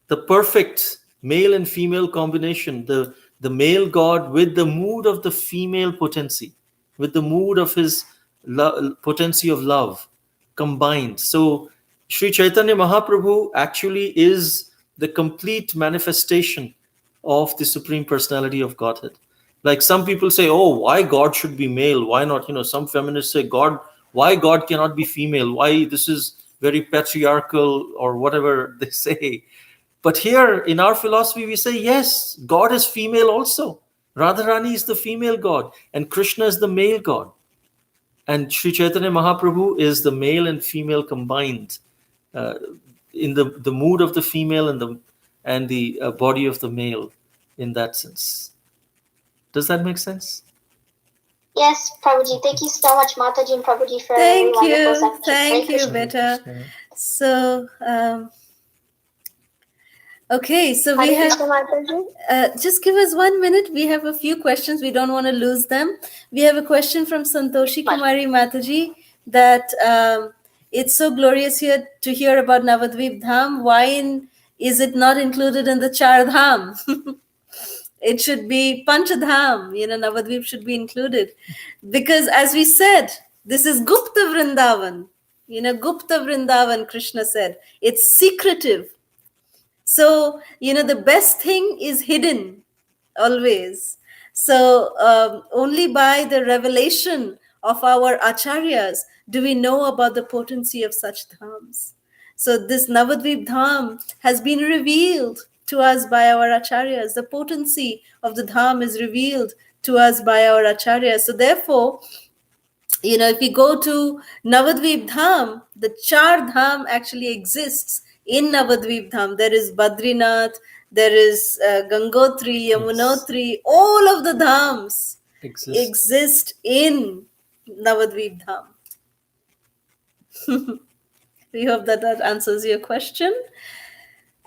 [SPEAKER 2] the perfect male and female combination, the male God with the mood of the female potency, with the mood of his potency of love combined. So Sri Chaitanya Mahaprabhu actually is the complete manifestation of the Supreme Personality of Godhead. Like some people say, oh, why God should be male? Why not? Some feminists say, why God cannot be female? Why this is very patriarchal or whatever they say. But here in our philosophy, we say, yes, God is female also. Radharani is the female God and Krishna is the male God. And Sri Chaitanya Mahaprabhu is the male and female combined in the mood of the female and the body of the male in that sense. Does that make sense?
[SPEAKER 4] yes, Prabhuji. Thank you so much, Mataji and Prabhuji, for
[SPEAKER 1] Thank
[SPEAKER 4] a really wonderful
[SPEAKER 1] you.
[SPEAKER 4] session.
[SPEAKER 1] Thank you,
[SPEAKER 4] Krishna.
[SPEAKER 1] Beta. So, okay, so we
[SPEAKER 4] Hare
[SPEAKER 1] have,
[SPEAKER 4] Krishna Mataji.
[SPEAKER 1] just give us 1 minute. We have a few questions. We don't want to lose them. We have a question from Santoshi Kumari Mataji that it's so glorious here to hear about Navadvipa Dham. Why is it not included in the Char Dham? It should be Panchadham, Navadvip should be included. Because as we said, this is Gupta Vrindavan. Gupta Vrindavan, Krishna said. It's secretive. So, the best thing is hidden always. So, only by the revelation of our acharyas do we know about the potency of such dhams. So, this Navadvipa Dham has been revealed to us by our acharyas. The potency of the dham is revealed to us by our acharyas. So, therefore, if we go to Navadvipa Dham, the Char Dham actually exists in Navadvipa Dham. There is Badrinath, there is Gangotri, Yamunotri, all of the dhams exist in Navadvipa Dham. We hope that answers your question.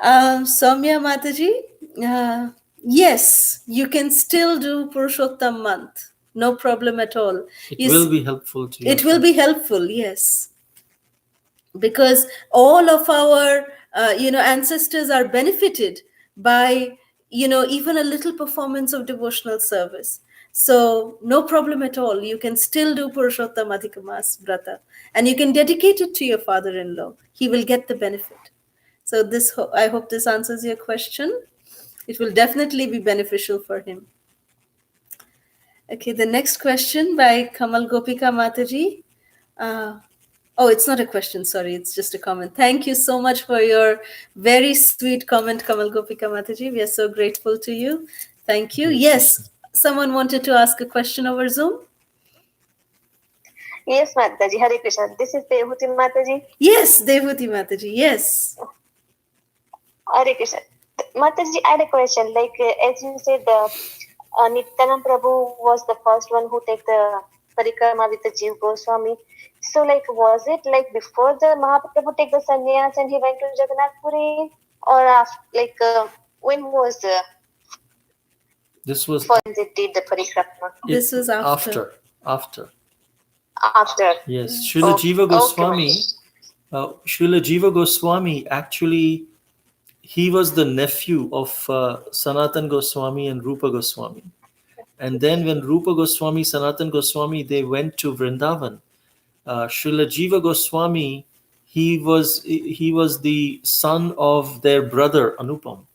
[SPEAKER 1] Soumya Mataji, yes, you can still do Purushottam month. No problem at all.
[SPEAKER 2] It
[SPEAKER 1] You
[SPEAKER 2] will
[SPEAKER 1] s-
[SPEAKER 2] be helpful to you.
[SPEAKER 1] it will be helpful, yes, because all of our ancestors are benefited by even a little performance of devotional service. So no problem at all, you can still do Purushottam Adhikamas Vrata, and you can dedicate it to your father-in-law. He will get the benefit. So I hope this answers your question. It will definitely be beneficial for him. Okay, the next question by Kamal Gopika Mataji. uh, Oh, it's not a question, sorry, it's just a comment. Thank you so much for your very sweet comment, Kamal Gopika Mataji. We are so grateful to you. Thank you.
[SPEAKER 2] Hare Krishna.
[SPEAKER 1] Yes, someone wanted to ask a question over Zoom.
[SPEAKER 4] Yes, Mataji. Hare Krishna. This is Devuti Mataji.
[SPEAKER 1] Yes, Devuti Mataji, yes.
[SPEAKER 4] Hare Krishna. Mataji, I had a question. Like, as you said, Nityanand Prabhu was the first one who take the parikrama with the Jeev Goswami. So, like, was it like before the Mahaprabhu take the sannyas and he went to Jagannath Puri, or after? Like, when was the
[SPEAKER 2] This was
[SPEAKER 4] first they did the parikrama?
[SPEAKER 1] This was after.
[SPEAKER 2] After.
[SPEAKER 4] After.
[SPEAKER 2] Yes, Srila Jiva
[SPEAKER 4] Okay,
[SPEAKER 2] Goswami. Srila Jiva Goswami actually, he was the nephew of Sanatan Goswami and Rupa Goswami. And then when Rupa Goswami, Sanatan Goswami, they went to Vrindavan, Srila Jiva Goswami, he was the son of their brother Anupam.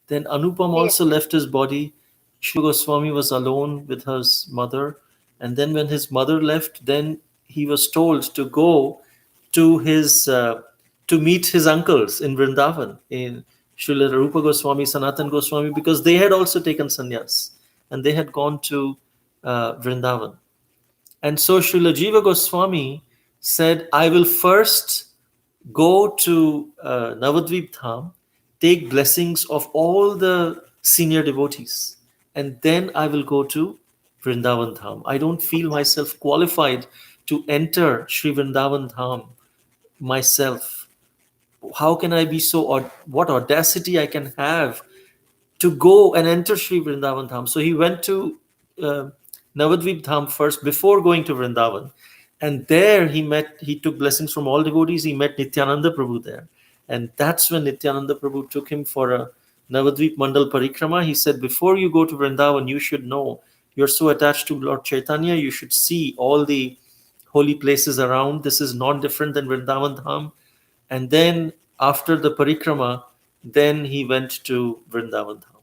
[SPEAKER 2] Then Anupam also left his body. Srila Goswami was alone with his mother. And then when his mother left, then he was told to go to his to meet his uncles in Vrindavan, in Srila Rupa Goswami, Sanatan Goswami, because they had also taken sannyas and they had gone to Vrindavan. And so Srila Jiva Goswami said, I will first go to Navadvipa Dham, take blessings of all the senior devotees, and then I will go to Vrindavan Dham. I don't feel myself qualified to enter Sri Vrindavan Dham myself. How can I be so, or what audacity I can have to go and enter Sri Vrindavan Dham? So he went to uh, Navadvip Dham first before going to Vrindavan. And there he took blessings from all devotees. He met Nityananda Prabhu there. And that's when Nityananda Prabhu took him for a Navadvip Mandal Parikrama. He said, before you go to Vrindavan, you should know you're so attached to Lord Chaitanya, you should see all the holy places around. This is not different than Vrindavan Dham. And then after the Parikrama, then he went to Vrindavan Dham.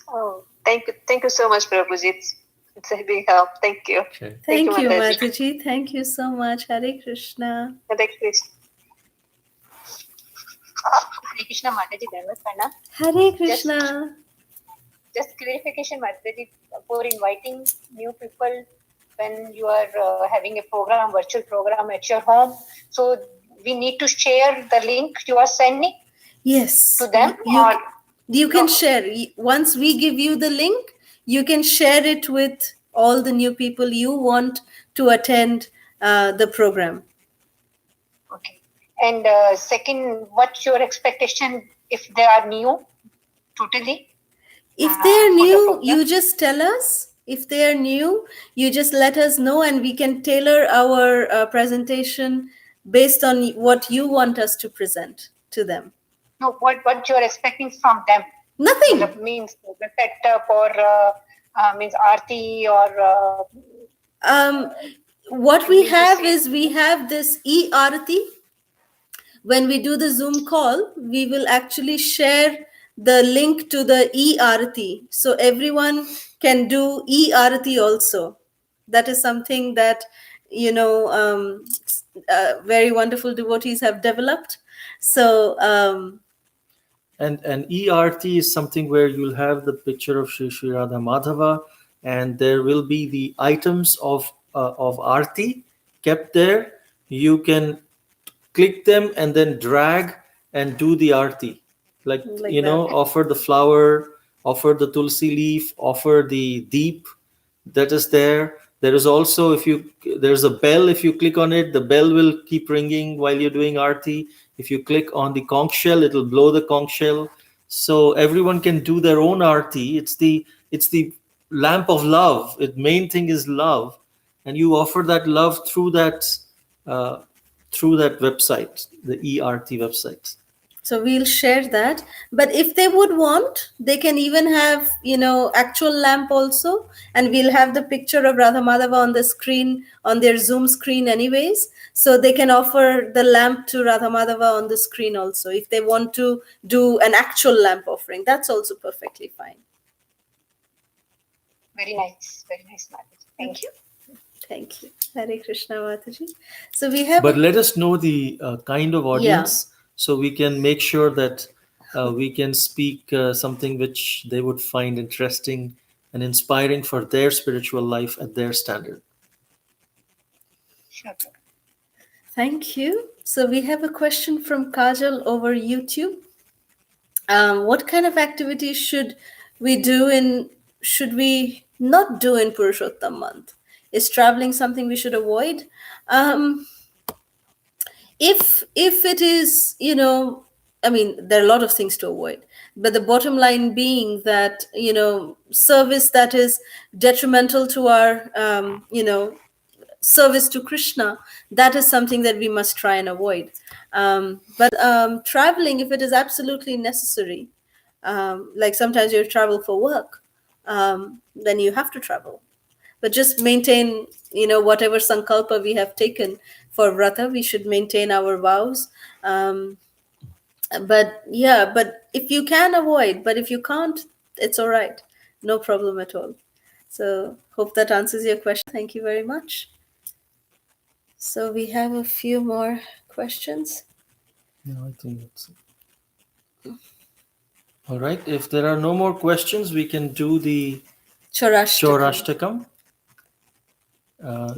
[SPEAKER 4] Oh, thank you so much, Prabhuji. It's a big help. Thank you.
[SPEAKER 2] Okay.
[SPEAKER 1] Thank you,
[SPEAKER 4] Mataji.
[SPEAKER 1] Mataji. Thank you so much. Hare Krishna.
[SPEAKER 4] Hare Krishna.
[SPEAKER 5] Hare Krishna Mataji, Dharmasana.
[SPEAKER 1] Hare Krishna.
[SPEAKER 5] Just clarification, Mataji, for inviting new people when you are having a program, virtual program at your home. So we need to share the link you are sending
[SPEAKER 1] Yes.
[SPEAKER 5] to them.
[SPEAKER 1] You can share. Once we give you the link, you can share it with all the new people you want to attend the program.
[SPEAKER 5] Okay. And second, what's your expectation if they are new totally?
[SPEAKER 1] If they're
[SPEAKER 5] for the
[SPEAKER 1] new,
[SPEAKER 5] program?
[SPEAKER 1] you just tell us. If they're new, you just let us know, and we can tailor our presentation based on what you want us to present to them.
[SPEAKER 5] No, what you are expecting from them?
[SPEAKER 1] Nothing.
[SPEAKER 5] Means the setup or means Aarti or
[SPEAKER 1] What we have is we have this e-arati. When we do the Zoom call, we will actually share the link to the e-arati, so everyone can do e-arati also. That is something that very wonderful devotees have developed. So
[SPEAKER 2] And ERT is something where you'll have the picture of Sri Radha Madhava, and there will be the items of Arti kept there. You can click them and then drag and do the Arti. Like
[SPEAKER 1] that.
[SPEAKER 2] offer the flower, offer the tulsi leaf, offer the deep that is there. There is also, there's a bell. If you click on it, the bell will keep ringing while you're doing Arti. If you click on the conch shell, it will blow the conch shell. So everyone can do their own Arti. It's the lamp of love. The main thing is love, and you offer that love through uh, that website, the ERT website.
[SPEAKER 1] So we'll share that. But if they would want, they can even have, actual lamp also. And we'll have the picture of Radha Madhava on the screen, on their Zoom screen anyways. So they can offer the lamp to Radha Madhava on the screen also. If they want to do an actual lamp offering, that's also perfectly fine.
[SPEAKER 5] Very nice, Mataji. Thank you.
[SPEAKER 1] Thank you. Hare Krishna, Mataji. So we have...
[SPEAKER 2] But let us know the kind of audience, so we can make sure that we can speak something which they would find interesting and inspiring for their spiritual life at their standard.
[SPEAKER 5] Sure.
[SPEAKER 1] Thank you. So we have a question from Kajal over YouTube. What kind of activities should we not do in Purushottam month? Is traveling something we should avoid? If it is, I mean, there are a lot of things to avoid, but the bottom line being that, service that is detrimental to our, service to Krishna, that is something that we must try and avoid. But traveling, if it is absolutely necessary, like sometimes you travel for work, then you have to travel. But just maintain, whatever sankalpa we have taken for vrata, we should maintain our vows. But if you can avoid, but if you can't, it's all right. No problem at all. So hope that answers your question. Thank you very much. So we have a few more questions.
[SPEAKER 2] No, I think that's it. All right. If there are no more questions, we can do the Chaurashtakam.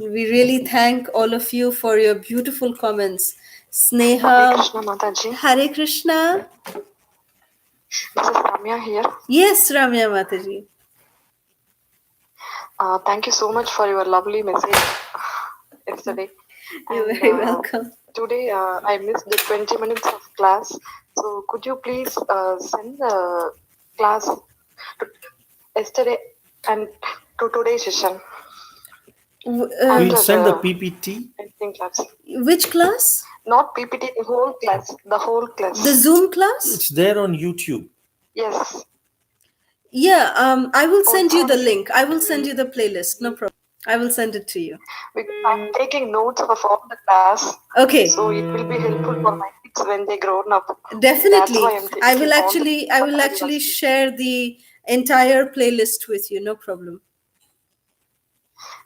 [SPEAKER 1] We really thank all of you for your beautiful comments. Sneha.
[SPEAKER 6] Hare Krishna, Mataji.
[SPEAKER 1] Hare Krishna.
[SPEAKER 6] This is Ramya here.
[SPEAKER 1] Yes, Ramya Mataji.
[SPEAKER 6] Thank you so much for your lovely message yesterday.
[SPEAKER 1] You're very welcome.
[SPEAKER 6] Today I missed the 20 minutes of class. So could you please send the class to yesterday and to today's session?
[SPEAKER 2] We'll send the PPT.
[SPEAKER 6] Class.
[SPEAKER 1] Which class?
[SPEAKER 6] Not PPT, the whole class. The whole class.
[SPEAKER 1] The Zoom class?
[SPEAKER 2] It's there on YouTube.
[SPEAKER 6] Yes.
[SPEAKER 1] Yeah, I will send you the link. I will send you the playlist. No problem. I will send it to you.
[SPEAKER 6] Because I'm taking notes of all the class.
[SPEAKER 1] Okay.
[SPEAKER 6] So it will be helpful for my kids when they grown up.
[SPEAKER 1] Definitely. I will actually share the entire playlist with you. No problem.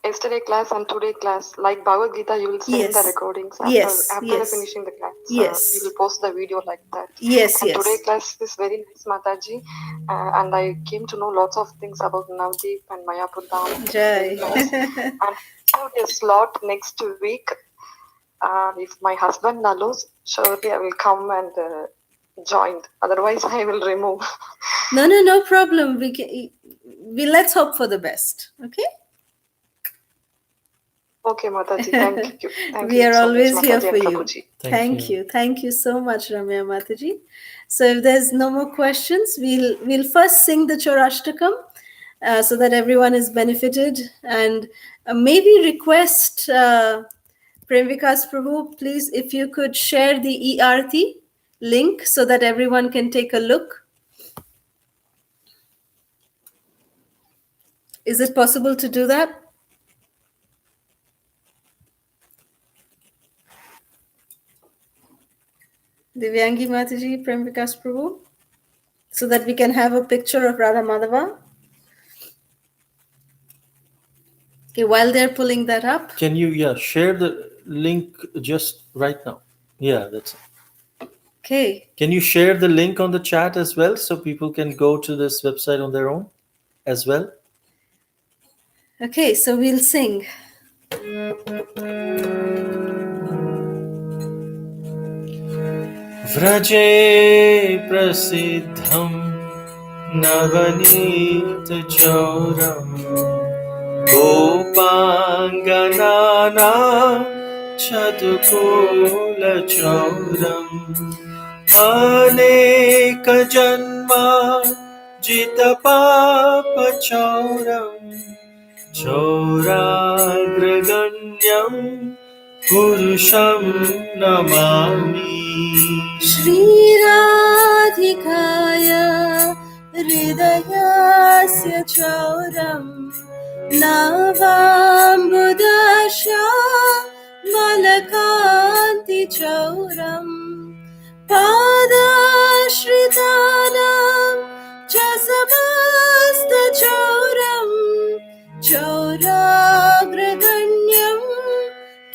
[SPEAKER 6] Yesterday class and today class, like Bhagavad Gita, you will send the recordings after finishing the class.
[SPEAKER 1] Yes.
[SPEAKER 6] You will post the video like that.
[SPEAKER 1] Yes,
[SPEAKER 6] and today class is very nice, Mataji. And I came to know lots of things about Navadvipa and Navadvipa Dham.
[SPEAKER 1] Jai.
[SPEAKER 6] And I have a slot next week. If my husband allows, surely I will come and join. Otherwise, I will remove.
[SPEAKER 1] No problem. Let's hope for the best. Okay.
[SPEAKER 6] Okay, Mataji, thank you.
[SPEAKER 1] We are always
[SPEAKER 6] much,
[SPEAKER 1] here
[SPEAKER 6] Mataji
[SPEAKER 1] for you.
[SPEAKER 6] Prabhuji.
[SPEAKER 1] Thank you. Thank you so much, Ramya Mataji. So if there's no more questions, we'll first sing the Chaurashtakam so that everyone is benefited, and maybe request Prem Vikas Prabhu, please, if you could share the ERT link so that everyone can take a look. Is it possible to do that? Divyangi Mataji, Prem Vikas Prabhu, so that we can have a picture of Radha Madhava. Okay, while they're pulling that up.
[SPEAKER 2] Can you, share the link just right now? Yeah, that's it.
[SPEAKER 1] Okay.
[SPEAKER 2] Can you share the link on the chat as well so people can go to this website on their own as well?
[SPEAKER 1] Okay, so we'll sing.
[SPEAKER 2] Vraje prasiddham navanit chauram gopanganana chadukula chauram aneka janma jita papa chauram चौराग्रगण्यं पुरुषं नमामि।
[SPEAKER 1] श्रीराधिकाय हृदयस्य चौरम् नवाम्बुदश्यामलकान्तिचौरम् पादाश्रितानां च समस्तचौरम् चौराग्रगण्यं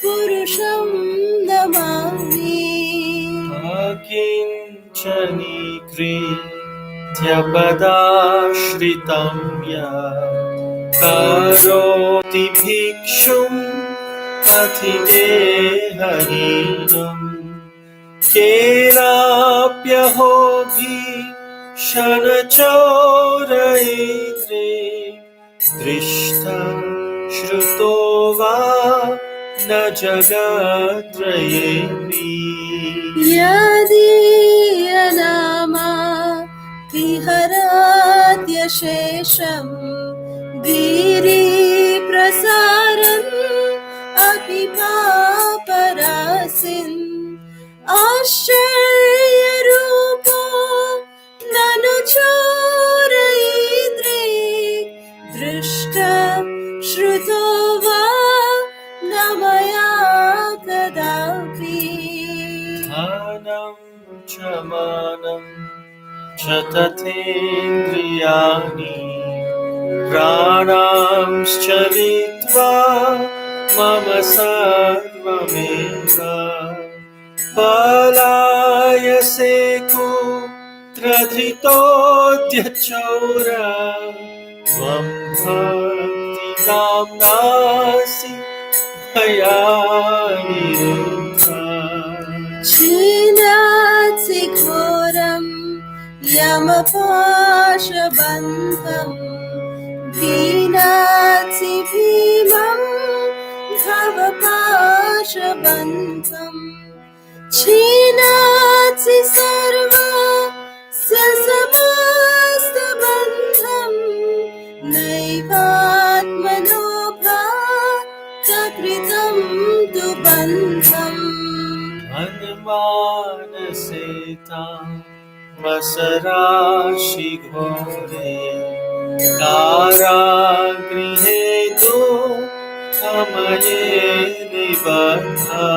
[SPEAKER 1] पुरुषं नमामि।
[SPEAKER 2] अकिञ्चनीकृत्यपदाश्रितं यः करोति भिक्षुं पथिदेहहीनम् केनाप्यहोभिषणचौरैर्द्रे दृष्टा श्रुतो वा न जगत्त्रयेऽपि।
[SPEAKER 1] यदीयनामा विहरत्यशेषम् गिरिप्रसारन् अपि पापरासिन् आश्चर्यरूपो ननु चोरयित्रे दृष्टा श्रुतो वा न मया कदापि।
[SPEAKER 2] ध्यानं च मानं च तथेन्द्रियाणि प्राणांश्चलित्वा मम सर्वमेव पलायसे कुत्र धृतोऽद्यचौर त्वं भक्तिदां नासि भयानिरुद्धा।
[SPEAKER 1] छिन्नात्सि घोरं यमपाशबन्धम् भीनात्सि भीमं भवपाशबन्धम् छिन्नात्सि सर्वस्य समस्तबन्धम् नैवात्मनो भासकृतं तु बन्धम्।
[SPEAKER 2] अनुमानसेतां वसराशि घोरे कारागृहे दुःखमये निबद्धा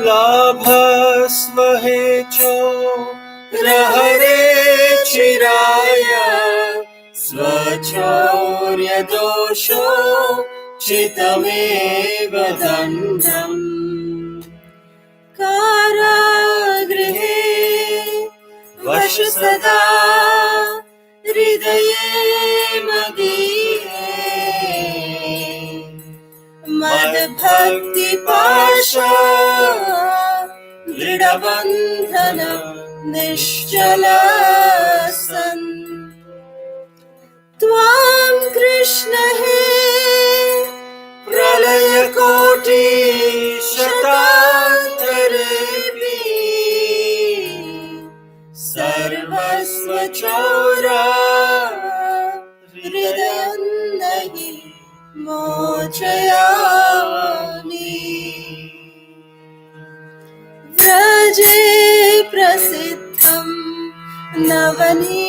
[SPEAKER 2] लाभस्वहे चोरहरे चिराय स्वचौर्यदोषो चितमेव दण्डम्।
[SPEAKER 1] कारागृहे वश सदा हृदये मदीये मद्भक्तिपाशा दृढबन्धन निश्चलसन् त्वां कृष्ण हे
[SPEAKER 2] प्रलयकोटि शतान्तरेऽपि सर्वस्व चौरा
[SPEAKER 1] हृदयं नहि मोचयामि। व्रजे प्रसिद्धं नवनीतचौरम्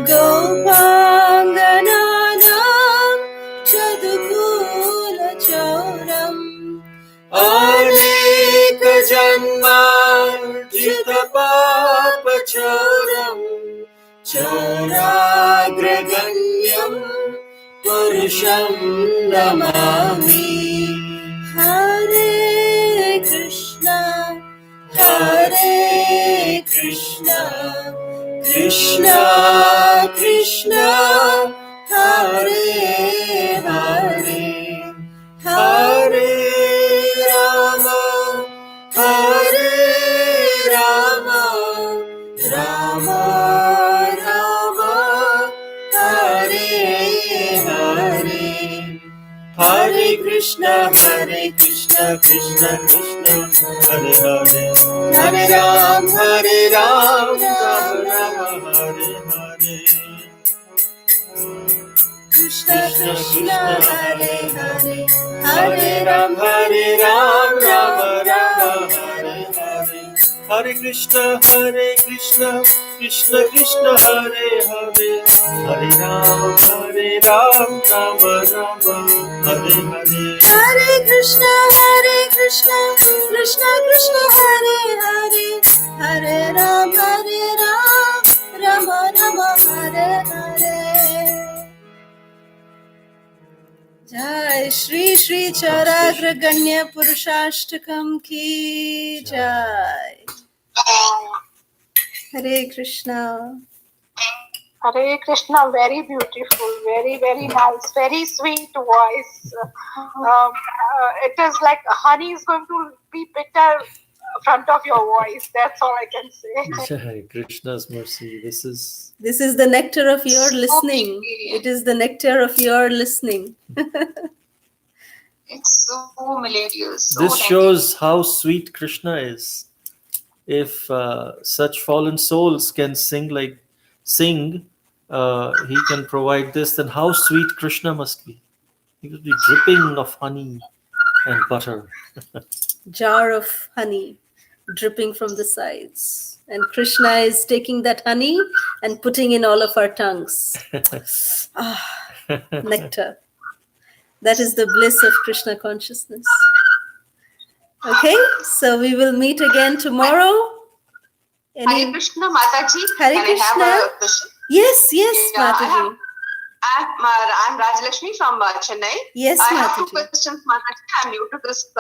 [SPEAKER 1] गोपाङ्गनानां चतुकूलचौरम्
[SPEAKER 2] अनेकजन्मार्जितपापचौरम् चौराग्रगण्यं पुरुषं नमामि।
[SPEAKER 1] हरे Krishna Krishna Krishna Hare Hare
[SPEAKER 2] Hare Ram
[SPEAKER 1] Ram Ram Hare Hare
[SPEAKER 2] Hare Krishna Krishna Krishna Hare Hare Hare Ram Ram Ram Hare Hare.
[SPEAKER 1] Krishna Krishna Hare Hare,
[SPEAKER 2] Hare Ram, Ram Rama, Hare Hare. Hare Krishna, Krishna Krishna, Hare Hare. Hare Ram, Rama Rama, Hare Hare.
[SPEAKER 1] Hare Krishna, Krishna Krishna, Hare Hare, Hare Ram, Rama Rama, Hare Hare. Jai Shri Shri Charagra Ganya Purushashtakam ki Jai. Hare Krishna.
[SPEAKER 5] Hare Krishna, very beautiful, very, very nice, very sweet voice. It is like honey is going to be bitter in front of your voice. That's all I can say.
[SPEAKER 2] Jai Krishna's mercy. This is
[SPEAKER 1] the nectar of your listening. It is the nectar of your listening.
[SPEAKER 3] It's so melodious. So
[SPEAKER 2] this shows how sweet Krishna is. If such fallen souls can sing, he can provide this, then how sweet Krishna must be. He will be dripping of honey and butter.
[SPEAKER 1] Jar of honey dripping from the sides. And Krishna is taking that honey and putting in all of our tongues. Nectar. That is the bliss of Krishna consciousness. Okay, so we will meet again tomorrow.
[SPEAKER 3] Hare Krishna, Mataji.
[SPEAKER 1] Hare
[SPEAKER 3] Can
[SPEAKER 1] Krishna.
[SPEAKER 3] I have a question?
[SPEAKER 1] Yes,
[SPEAKER 3] Yeah,
[SPEAKER 1] Mataji.
[SPEAKER 3] I'm Rajalakshmi from Chennai.
[SPEAKER 1] Yes,
[SPEAKER 3] I have two
[SPEAKER 1] Mataji.
[SPEAKER 3] questions, Mataji. I'm new to this.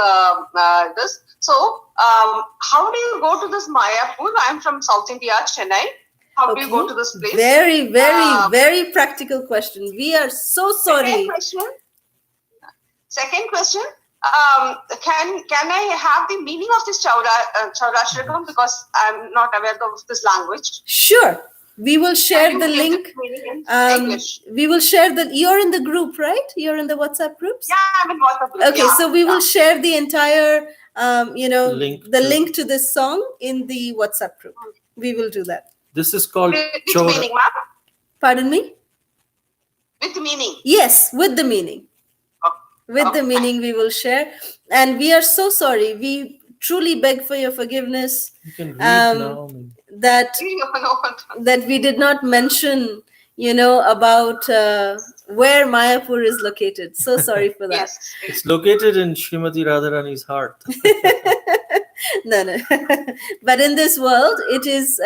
[SPEAKER 3] So, how do you go to this Mayapur? I'm from South India, Chennai. How do you go to this place?
[SPEAKER 1] Very, very practical question. We are so sorry.
[SPEAKER 3] Second question. Can I have the meaning of this Chaurashtakam, because I'm not aware of this language?
[SPEAKER 1] Sure. We will share
[SPEAKER 3] Can
[SPEAKER 1] the
[SPEAKER 3] you give
[SPEAKER 1] link.
[SPEAKER 3] the meaning in English?
[SPEAKER 1] We will share you're in the group, right? You're in the WhatsApp groups?
[SPEAKER 3] Yeah, I'm in WhatsApp group.
[SPEAKER 1] Okay, so we will share the entire, link to this song in the WhatsApp group. We will do that.
[SPEAKER 2] This is called
[SPEAKER 3] With meaning, ma'am?
[SPEAKER 1] Pardon me?
[SPEAKER 3] With meaning.
[SPEAKER 1] Yes, with the meaning. With the meaning we will share. And we are so sorry. We truly beg for your forgiveness.
[SPEAKER 2] You can read now.
[SPEAKER 1] That we did not mention, about where Mayapur is located. So sorry for that.
[SPEAKER 3] Yes.
[SPEAKER 2] It's located in Srimati Radharani's heart.
[SPEAKER 1] No. But in this world, it is,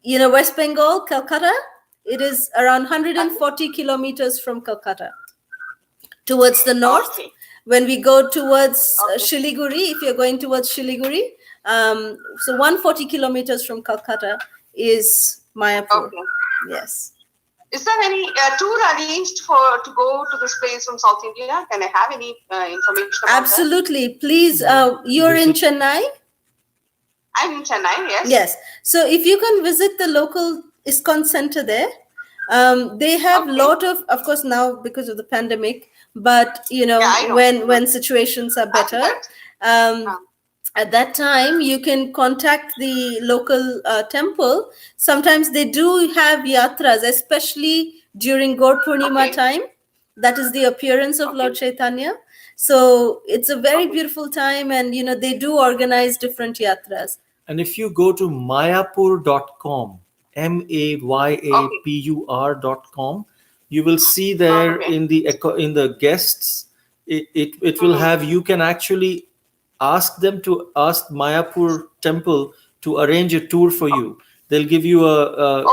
[SPEAKER 1] West Bengal, Calcutta. It is around 140 kilometers from Calcutta. Towards the north,
[SPEAKER 3] Okay.
[SPEAKER 1] when we go towards Shiliguri, if you're going towards Shiliguri, so 140 kilometers from Calcutta is Mayapur.
[SPEAKER 3] Okay.
[SPEAKER 1] Yes.
[SPEAKER 3] Is there any tour arranged to go to this place from South India? Can I have any information about
[SPEAKER 1] Absolutely. Please, you're in Chennai?
[SPEAKER 3] I'm in Chennai, yes.
[SPEAKER 1] Yes. So if you can visit the local ISKCON center there, they have lot of course now because of the pandemic, but I know. when situations are better, at that time you can contact the local temple. Sometimes they do have yatras, especially during Gaur Purnima time. That is the appearance of Lord Chaitanya. So it's a very beautiful time, and they do organize different yatras.
[SPEAKER 2] And if you go to mayapur.com, mayapur.com, you will see there in the guests, it will have, you can actually ask Mayapur temple to arrange a tour for you. They'll give you a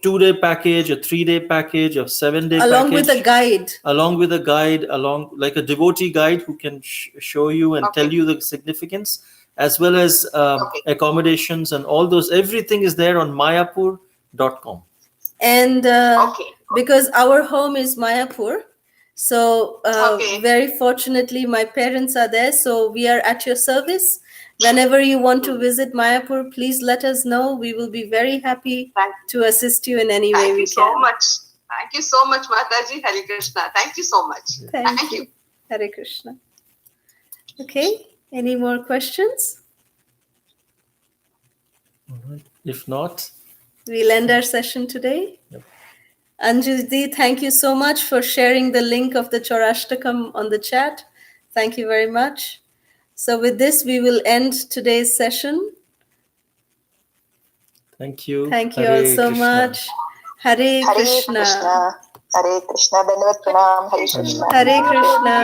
[SPEAKER 2] 2-day package, a 3-day package, a 7-day package.
[SPEAKER 1] Along with a guide.
[SPEAKER 2] Along with a guide, like a devotee guide who can show you and tell you the significance, as well as accommodations and all those. Everything is there on mayapur.com.
[SPEAKER 1] And because our home is Mayapur, so very fortunately my parents are there, so we are at your service. Whenever you want to visit Mayapur, please let us know. We will be very happy to assist you in any way we can.
[SPEAKER 3] Thank you so much, Mataji. Hare Krishna. Thank you so much.
[SPEAKER 1] Thank you. Hare Krishna. Okay, any more questions?
[SPEAKER 2] All right. If not,
[SPEAKER 1] We'll end our session today.
[SPEAKER 2] Yep.
[SPEAKER 1] Anjali, thank you so much for sharing the link of the Chaurashtakam on the chat. Thank you very much. So with this, we will end today's session.
[SPEAKER 2] Thank you.
[SPEAKER 1] Thank you all so much. Hare Krishna.
[SPEAKER 6] Hare Krishna. Dhanyavad Pranam. Hare Krishna.
[SPEAKER 1] Hare Krishna.